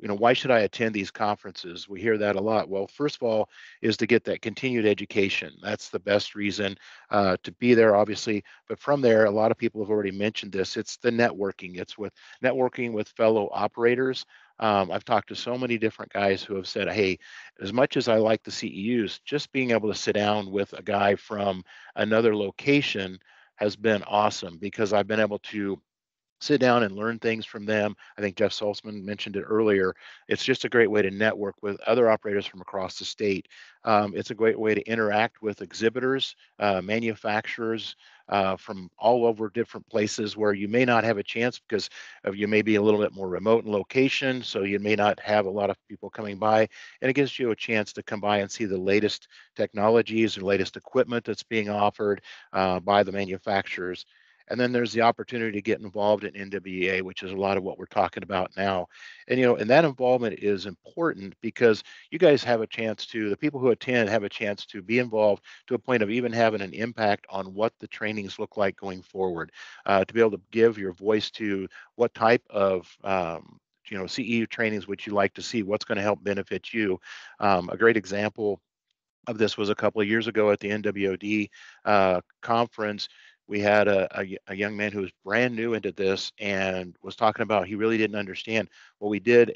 why should I attend these conferences? We hear that a lot. Well, first of all, is to get that continued education. That's the best reason to be there, obviously. But from there, a lot of people have already mentioned this. It's the networking. It's with networking with fellow operators. I've talked to so many different guys who have said, hey, as much as I like the CEUs, just being able to sit down with a guy from another location has been awesome, because I've been able to sit down and learn things from them. I think Jeff Salzman mentioned it earlier. It's just a great way to network with other operators from across the state. It's a great way to interact with exhibitors, manufacturers from all over different places where you may not have a chance because you may be a little bit more remote in location, so you may not have a lot of people coming by. And it gives you a chance to come by and see the latest technologies and latest equipment that's being offered by the manufacturers. And then there's the opportunity to get involved in NWEA, which is a lot of what we're talking about now. And, and that involvement is important because you guys have a chance the people who attend have a chance to be involved to a point of even having an impact on what the trainings look like going forward, to be able to give your voice to what type of CEU trainings would you like to see, what's going to help benefit you. A great example of this was a couple of years ago at the NWOD conference. We had a young man who was brand new into this and was talking about he really didn't understand. Well, we did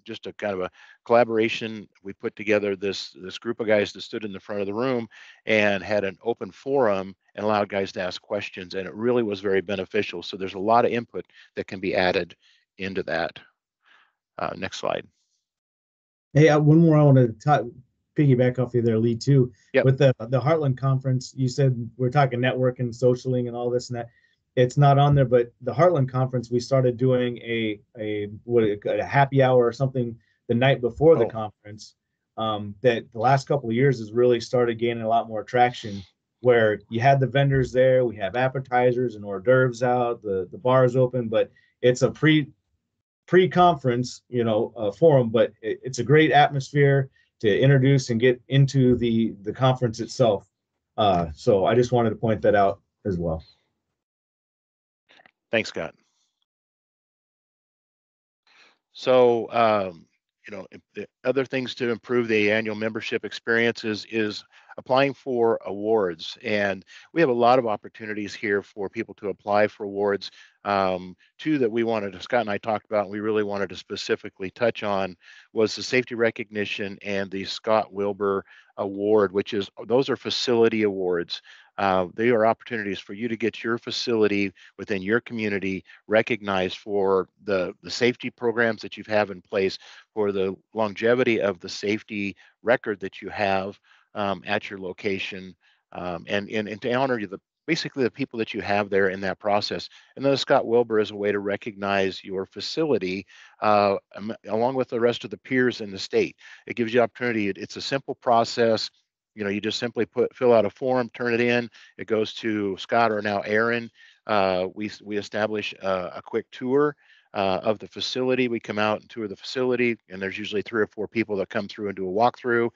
just a kind of a collaboration. We put together this group of guys that stood in the front of the room and had an open forum and allowed guys to ask questions, and it really was very beneficial. So there's a lot of input that can be added into that. Next slide. Hey, one more I want to piggyback off you there, Lee, too. Yep. With the Heartland Conference, you said we're talking networking, socialing, and all this and that. It's not on there, but the Heartland Conference, we started doing a happy hour or something the night before the conference. That the last couple of years has really started gaining a lot more traction, where you had the vendors there, we have appetizers and hors d'oeuvres out, the bar's open, but it's a pre-conference, forum, but it's a great atmosphere to introduce and get into the conference itself. So I just wanted to point that out as well. Thanks, Scott. So, the other things to improve the annual membership experience is applying for awards. And we have a lot of opportunities here for people to apply for awards. Two that we wanted to, Scott and I talked about, and we really wanted to specifically touch on was the safety recognition and the Scott Wilbur Award, which is, those are facility awards. They are opportunities for you to get your facility within your community recognized for the safety programs that you have in place, for the longevity of the safety record that you have at your location, and to honor you, basically the people that you have there in that process. And then the Scott Wilbur is a way to recognize your facility along with the rest of the peers in the state. It gives you opportunity. It's a simple process. You know, you just simply fill out a form, turn it in. It goes to Scott, or now Aaron. We establish a quick tour of the facility. We come out and tour the facility, and there's usually 3 or 4 people that come through and do a walkthrough.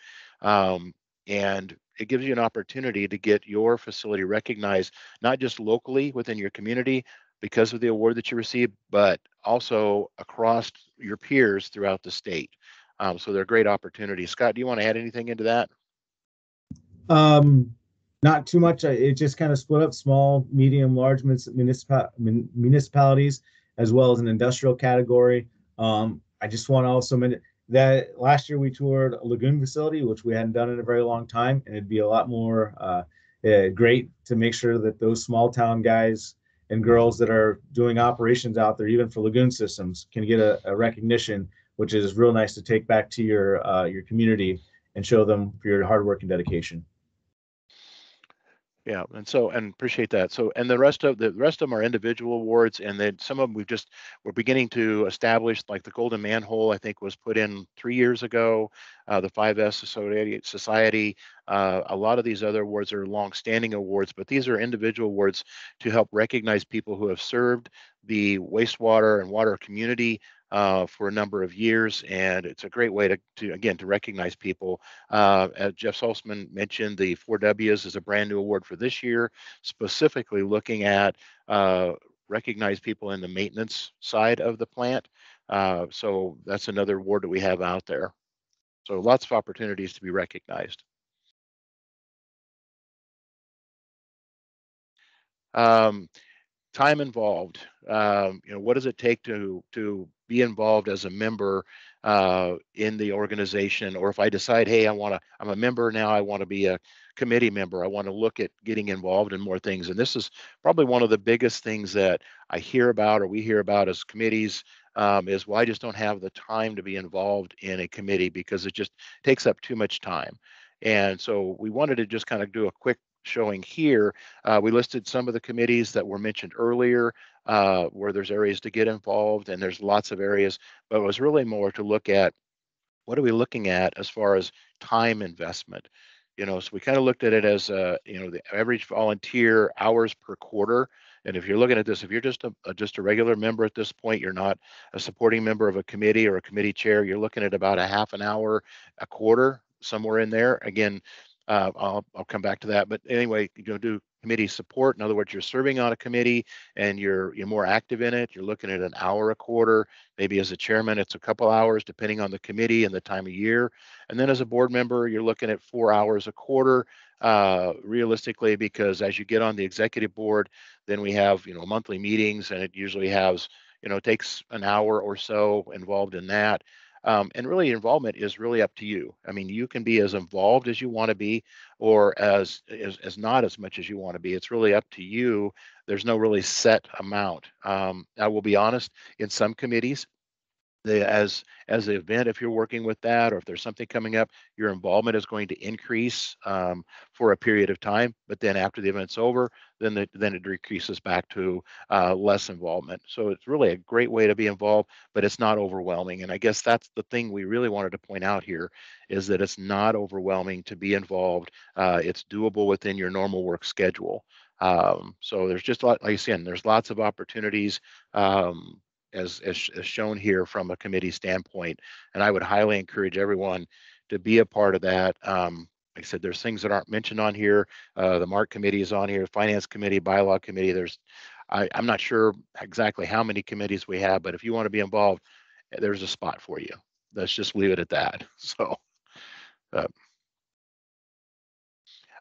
And it gives you an opportunity to get your facility recognized, not just locally within your community because of the award that you received, but also across your peers throughout the state. So they're great opportunities. Scott, do you want to add anything into that? Not too much. It just kind of split up small, medium, large municipalities, as well as an industrial category. I just want to also mention that last year we toured a lagoon facility, which we hadn't done in a very long time, and it'd be a lot more great to make sure that those small town guys and girls that are doing operations out there, even for lagoon systems, can get a recognition, which is real nice to take back to your community and show them for your hard work and dedication. Yeah, and appreciate that. So, and the rest of them are individual awards, and then some of them we're beginning to establish, like the Golden Manhole, I think was put in 3 years ago. The 5S Society, a lot of these other awards are long-standing awards, but these are individual awards to help recognize people who have served the wastewater and water community for a number of years, and it's a great way to recognize people. As Jeff Salzman mentioned, the 4Ws is a brand new award for this year, specifically looking at recognize people in the maintenance side of the plant. So that's another award that we have out there. So lots of opportunities to be recognized. Time involved. What does it take to be involved as a member in the organization? Or if I decide, hey, I'm a member now, I want to be a committee member, I want to look at getting involved in more things. And this is probably one of the biggest things that I hear about, or we hear about as committees, is, well, I just don't have the time to be involved in a committee because it just takes up too much time. And so we wanted to just kind of do a quick showing here. We listed some of the committees that were mentioned earlier, where there's areas to get involved, and there's lots of areas, but it was really more to look at what are we looking at as far as time investment. So we kind of looked at it as the average volunteer hours per quarter. And if you're looking at this, if you're just a regular member at this point, you're not a supporting member of a committee or a committee chair, you're looking at about a half an hour a quarter, somewhere in there. Again, I'll come back to that. But anyway, do committee support. In other words, you're serving on a committee and you're more active in it. You're looking at an hour a quarter. Maybe as a chairman, it's a couple hours, depending on the committee and the time of year. And then as a board member, you're looking at 4 hours a quarter, realistically, because as you get on the executive board, then we have monthly meetings, and it usually has takes an hour or so involved in that. And really, involvement is really up to you. I mean, you can be as involved as you want to be, or as not as much as you want to be. It's really up to you. There's no really set amount. I will be honest, in some committees, as the event, if you're working with that, or if there's something coming up, your involvement is going to increase for a period of time. But then after the event's over, then it decreases back to less involvement. So it's really a great way to be involved, but it's not overwhelming. And I guess that's the thing we really wanted to point out here, is that it's not overwhelming to be involved. It's doable within your normal work schedule. So there's just like I said, there's lots of opportunities. As shown here from a committee standpoint. And I would highly encourage everyone to be a part of that. Like I said, there's things that aren't mentioned on here. The MARC committee is on here, finance committee, bylaw committee. I'm not sure exactly how many committees we have, but if you want to be involved, there's a spot for you. Let's just leave it at that. So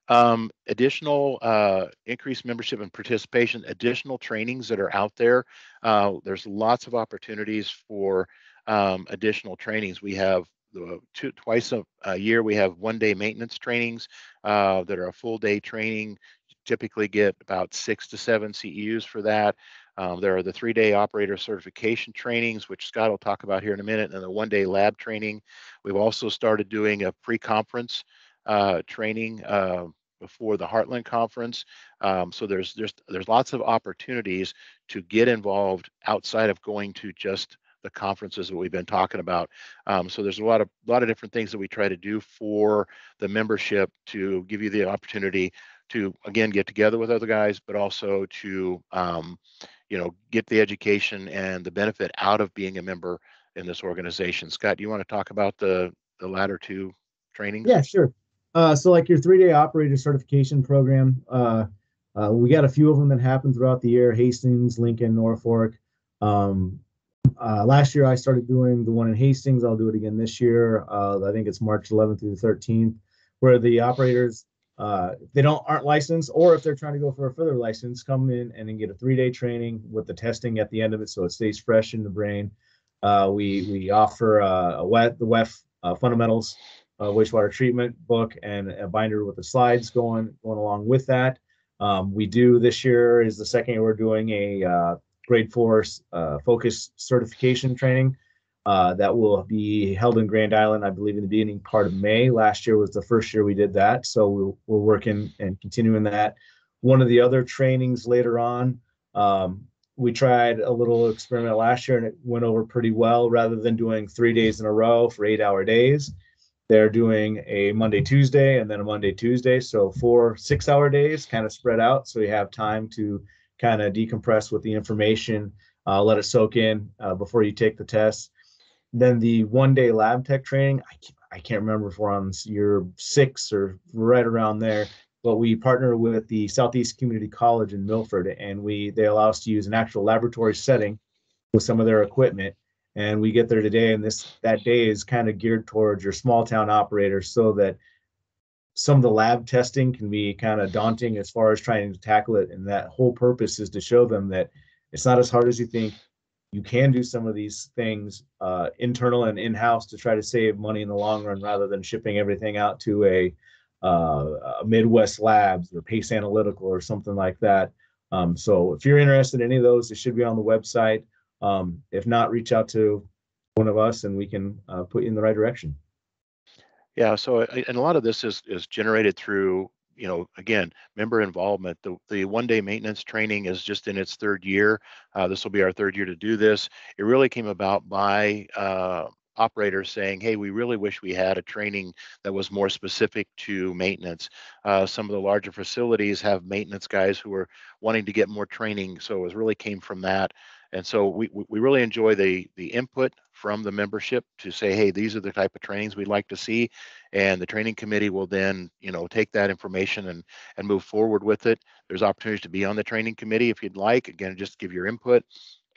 Additional increased membership and participation, additional trainings that are out there. There's lots of opportunities for additional trainings. We have twice a year, we have one-day maintenance trainings that are a full-day training. Typically get about 6 to 7 CEUs for that. There are the 3-day operator certification trainings, which Scott will talk about here in a minute, and the 1-day lab training. We've also started doing a pre-conference training before the Heartland Conference. So there's lots of opportunities to get involved outside of going to just the conferences that we've been talking about. So there's a lot of different things that we try to do for the membership to give you the opportunity to, again, get together with other guys, but also to get the education and the benefit out of being a member in this organization. Scott, do you want to talk about the latter two trainings? Yeah, sure. So like your 3-day operator certification program, we got a few of them that happen throughout the year: Hastings, Lincoln, Norfolk. Last year I started doing the one in Hastings. I'll do it again this year. I think it's March 11th through the 13th, where the operators, if they aren't licensed, or if they're trying to go for a further license, come in and then get a 3-day training with the testing at the end of it, so it stays fresh in the brain. We offer the WEF fundamentals wastewater treatment book and a binder with the slides going along with that. We do, this year is the second year we're doing a grade 4 focus certification training that will be held in Grand Island, I believe, in the beginning part of May. Last year was the first year we did that, so we're working and continuing that. One of the other trainings later on, we tried a little experiment last year and it went over pretty well. Rather than doing 3 days in a row for 8-hour days, they're doing a Monday, Tuesday, and then a Monday, Tuesday. So 4 6-hour days kind of spread out. So you have time to kind of decompress with the information, let it soak in before you take the test. Then the 1-day lab tech training, I can't remember if we're on year 6 or right around there, but we partner with the Southeast Community College in Milford, and they allow us to use an actual laboratory setting with some of their equipment. And we get there today, and that day is kind of geared towards your small town operators, so that some of the lab testing can be kind of daunting as far as trying to tackle it. And that whole purpose is to show them that it's not as hard as you think. You can do some of these things internal and in-house to try to save money in the long run, rather than shipping everything out to a Midwest Labs or Pace Analytical or something like that. So if you're interested in any of those, it should be on the website. If not, reach out to one of us and we can put you in the right direction. Yeah, so and a lot of this is generated through, again, member involvement. The 1-day maintenance training is just in its 3rd year. This will be our 3rd year to do this. It really came about by operators saying, hey, we really wish we had a training that was more specific to maintenance. Some of the larger facilities have maintenance guys who are wanting to get more training, so it really came from that. And so we really enjoy the input from the membership to say, hey, these are the type of trainings we'd like to see. And the training committee will then, take that information and move forward with it. There's opportunities to be on the training committee if you'd like. Again, just give your input.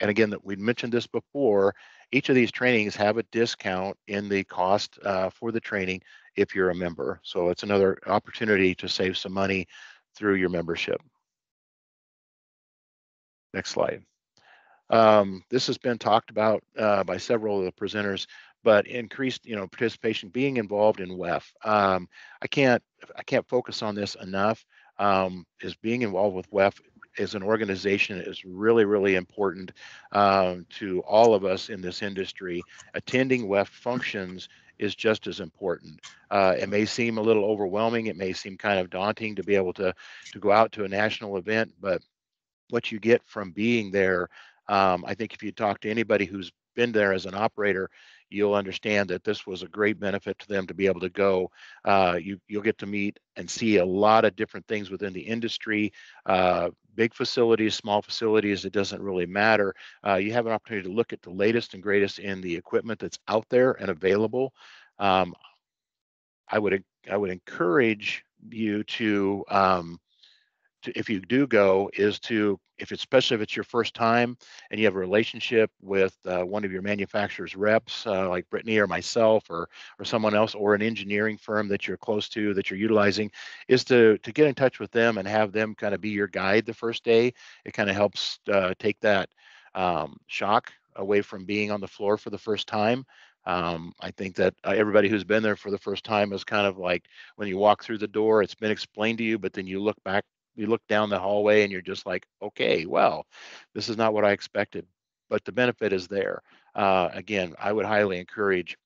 And again, that we'd mentioned this before, each of these trainings have a discount in the cost for the training if you're a member. So it's another opportunity to save some money through your membership. Next slide. This has been talked about by several of the presenters, but increased, participation, being involved in WEF. I can't focus on this enough. Is being involved with WEF as an organization is really, really important to all of us in this industry. Attending WEF functions is just as important. It may seem a little overwhelming. It may seem kind of daunting to be able to go out to a national event, but what you get from being there, I think if you talk to anybody who's been there as an operator, you'll understand that this was a great benefit to them to be able to go. You'll get to meet and see a lot of different things within the industry, big facilities, small facilities, it doesn't really matter. You have an opportunity to look at the latest and greatest in the equipment that's out there and available. I would encourage you to if you do go, is to, especially if it's your first time and you have a relationship with one of your manufacturer's reps, like Brittany or myself or someone else, or an engineering firm that you're close to, that you're utilizing, is to get in touch with them and have them kind of be your guide the first day. It kind of helps take that shock away from being on the floor for the first time. I think that everybody who's been there for the first time is kind of like, when you walk through the door, it's been explained to you, but then you look back, you look down the hallway and you're just like, okay, well, this is not what I expected, but the benefit is there. Again, I would highly encourage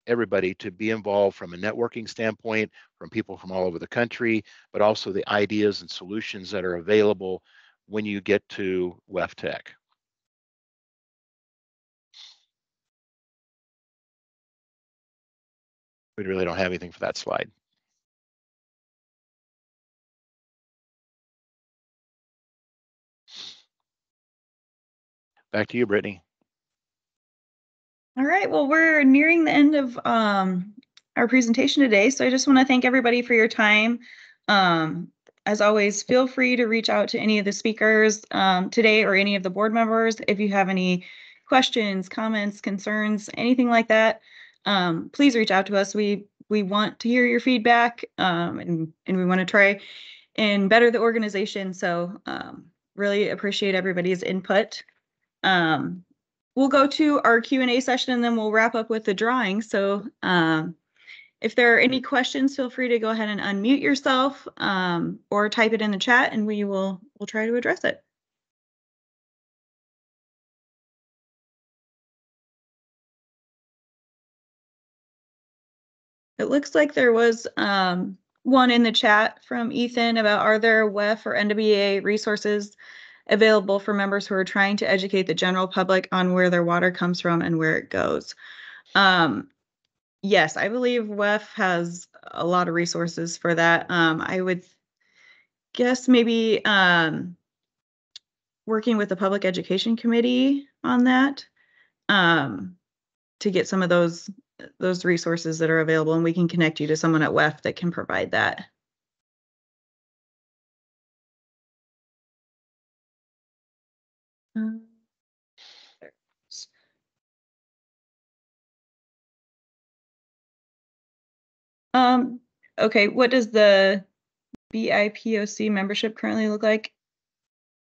everybody to be involved from a networking standpoint, from people from all over the country, but also the ideas and solutions that are available when you get to WEF Tech. We really don't have anything for that slide. Back to you, Brittany. All right, well, we're nearing the end of our presentation today, so I just want to thank everybody for your time. As always, feel free to reach out to any of the speakers today or any of the board members if you have any questions, comments, concerns, anything like that. Please reach out to us. We want to hear your feedback, and we want to try and better the organization. So really appreciate everybody's input. We'll go to our Q&A session and then we'll wrap up with the drawing. So if there are any questions, feel free to go ahead and unmute yourself or type it in the chat and we'll try to address it. It looks like there was one in the chat from Ethan about, are there WEF or NWEA resources available for members who are trying to educate the general public on where their water comes from and where it goes? Yes, I believe WEF has a lot of resources for that. I would guess maybe working with the Public Education Committee on that to get some of those resources that are available, and we can connect you to someone at WEF that can provide that. Okay, what does the BIPOC membership currently look like?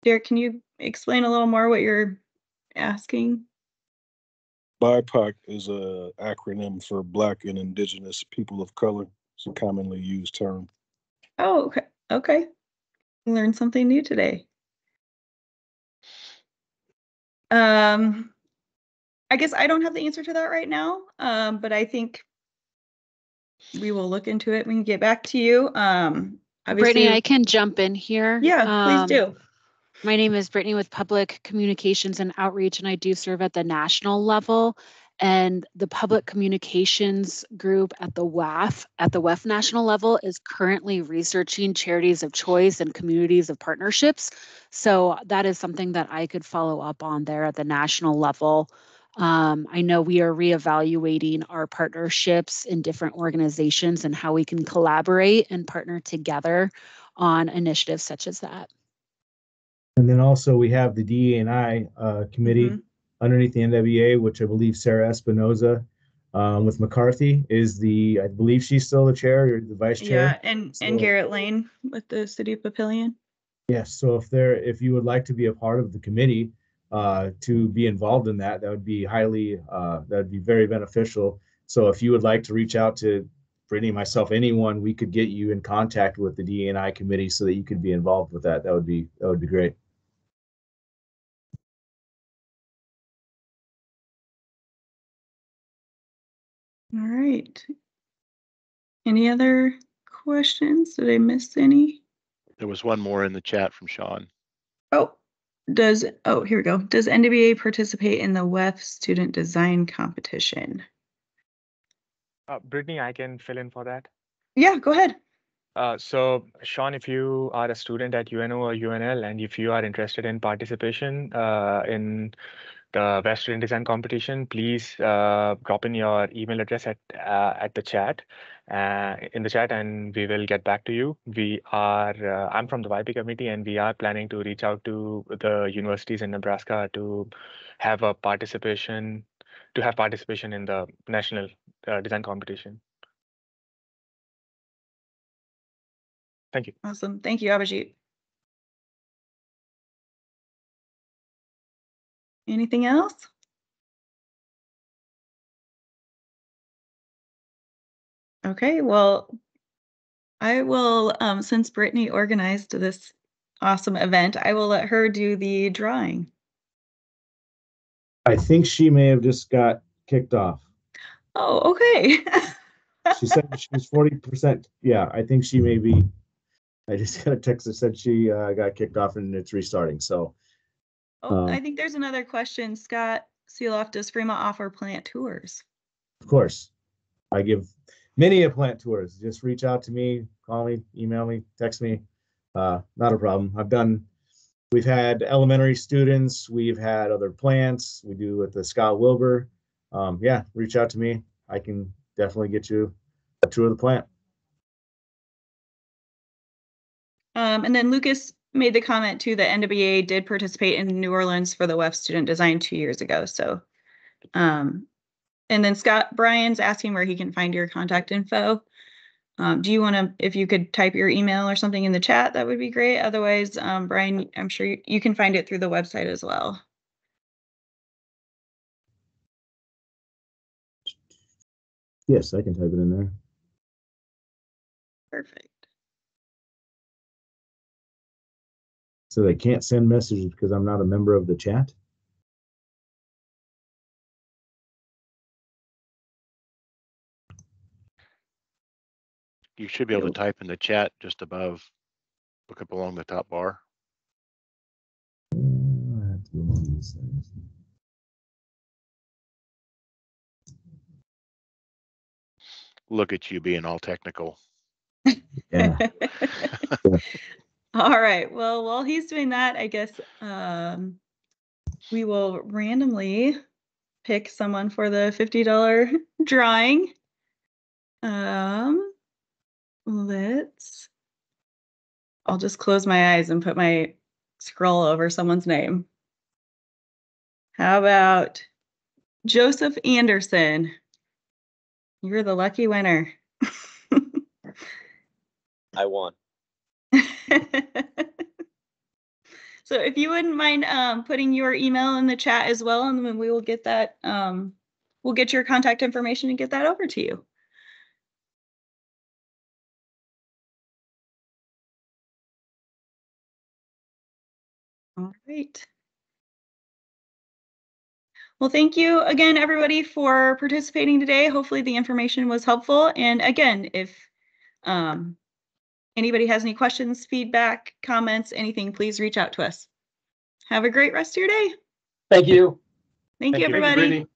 Derek, can you explain a little more what you're asking? BIPOC is an acronym for Black and Indigenous People of Color. It's a commonly used term. Oh, okay. Okay. Learned something new today. I guess I don't have the answer to that right now, but I think we will look into it. We can get back to you. Brittany, I can jump in here. Yeah, please do. My name is Brittany with Public Communications and Outreach, and I do serve at the national level. And the public communications group at the WEF national level is currently researching charities of choice and communities of partnerships. So that is something that I could follow up on there at the national level. I know we are reevaluating our partnerships in different organizations and how we can collaborate and partner together on initiatives such as that. And then also we have the DE&I committee underneath the NWEA, which I believe Sarah Espinoza with McCarthy is I believe she's still the chair or the vice chair. Yeah, and Garrett Lane with the City of Papillion. Yes, so if you would like to be a part of the committee to be involved in that would be that would be very beneficial. So if you would like to reach out to Brittany, myself, anyone, we could get you in contact with the DE&I committee so that you could be involved with that. That would be great. All right. Any other questions? Did I miss any? There was one more in the chat from Sean. Oh, here we go. Does NWEA participate in the WEF student design competition? Brittany, I can fill in for that. Yeah, go ahead. So Sean, if you are a student at UNO or UNL, and if you are interested in participation in the West Student Design Competition, please drop in your email address at the chat, in the chat, and we will get back to you. We are, I'm from the YP committee, and we are planning to reach out to the universities in Nebraska to have participation in the national design competition. Thank you. Awesome. Thank you, Abhijit. Anything else? Okay, well, I will, since Brittany organized this awesome event, I will let her do the drawing. I think she may have just got kicked off. Oh, okay. She said she was 40%. Yeah, I think she may be. I just got a text that said she got kicked off and it's restarting. So, I think there's another question. Scott Seeloff, does Fremont offer plant tours? of course, I give many a plant tours. Just reach out to me, call me, email me, text me. Not a problem. We've had elementary students, we've had other plants. We do with the Scott Wilbur. Yeah, reach out to me. I can definitely get you a tour of the plant. And then Lucas made the comment too that NWEA did participate in New Orleans for the WEF student design 2 years ago. So, and then Brian's asking where he can find your contact info. Do you want to, if you could type your email or something in the chat, that would be great. Otherwise, Brian, I'm sure you can find it through the website as well. Yes, I can type it in there. Perfect. So they can't send messages because I'm not a member of the chat? You should be able to type in the chat just above, look up along the top bar. Look at you being all technical. Yeah. All right. Well, while he's doing that, I guess we will randomly pick someone for the $50 drawing. I'll just close my eyes and put my scroll over someone's name. How about Joseph Anderson? You're the lucky winner. I won. So if you wouldn't mind putting your email in the chat as well, and then we will get that, we'll get your contact information and get that over to you. All right. Well, thank you again, everybody, for participating today. Hopefully the information was helpful. And again, if anybody has any questions, feedback, comments, anything, please reach out to us. Have a great rest of your day. Thank you. Thank you, everybody. Brittany.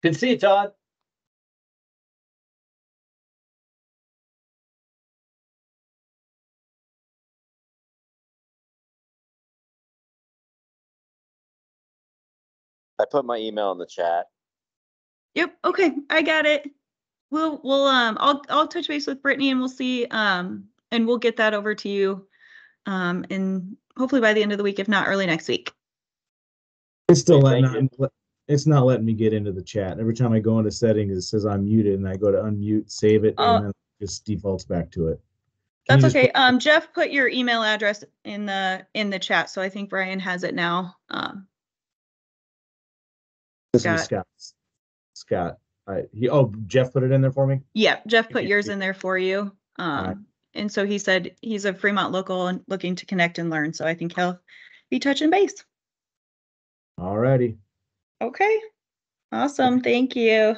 Good to see you, Todd. I put my email in the chat. Yep. Okay, I got it. I'll touch base with Brittany and we'll see, and we'll get that over to you, and hopefully by the end of the week, if not early next week. It's still it's not letting me get into the chat. Every time I go into settings, it says I'm muted, and I go to unmute, save it, and then it just defaults back to it. That's okay. Jeff put your email address in the chat, so I think Brian has it now. This is Scott. Jeff put it in there for me? Yeah, Jeff put yours in there for you. Right. And so he said he's a Fremont local and looking to connect and learn. So I think he'll be touching base. All righty. Okay. Awesome. Thank you.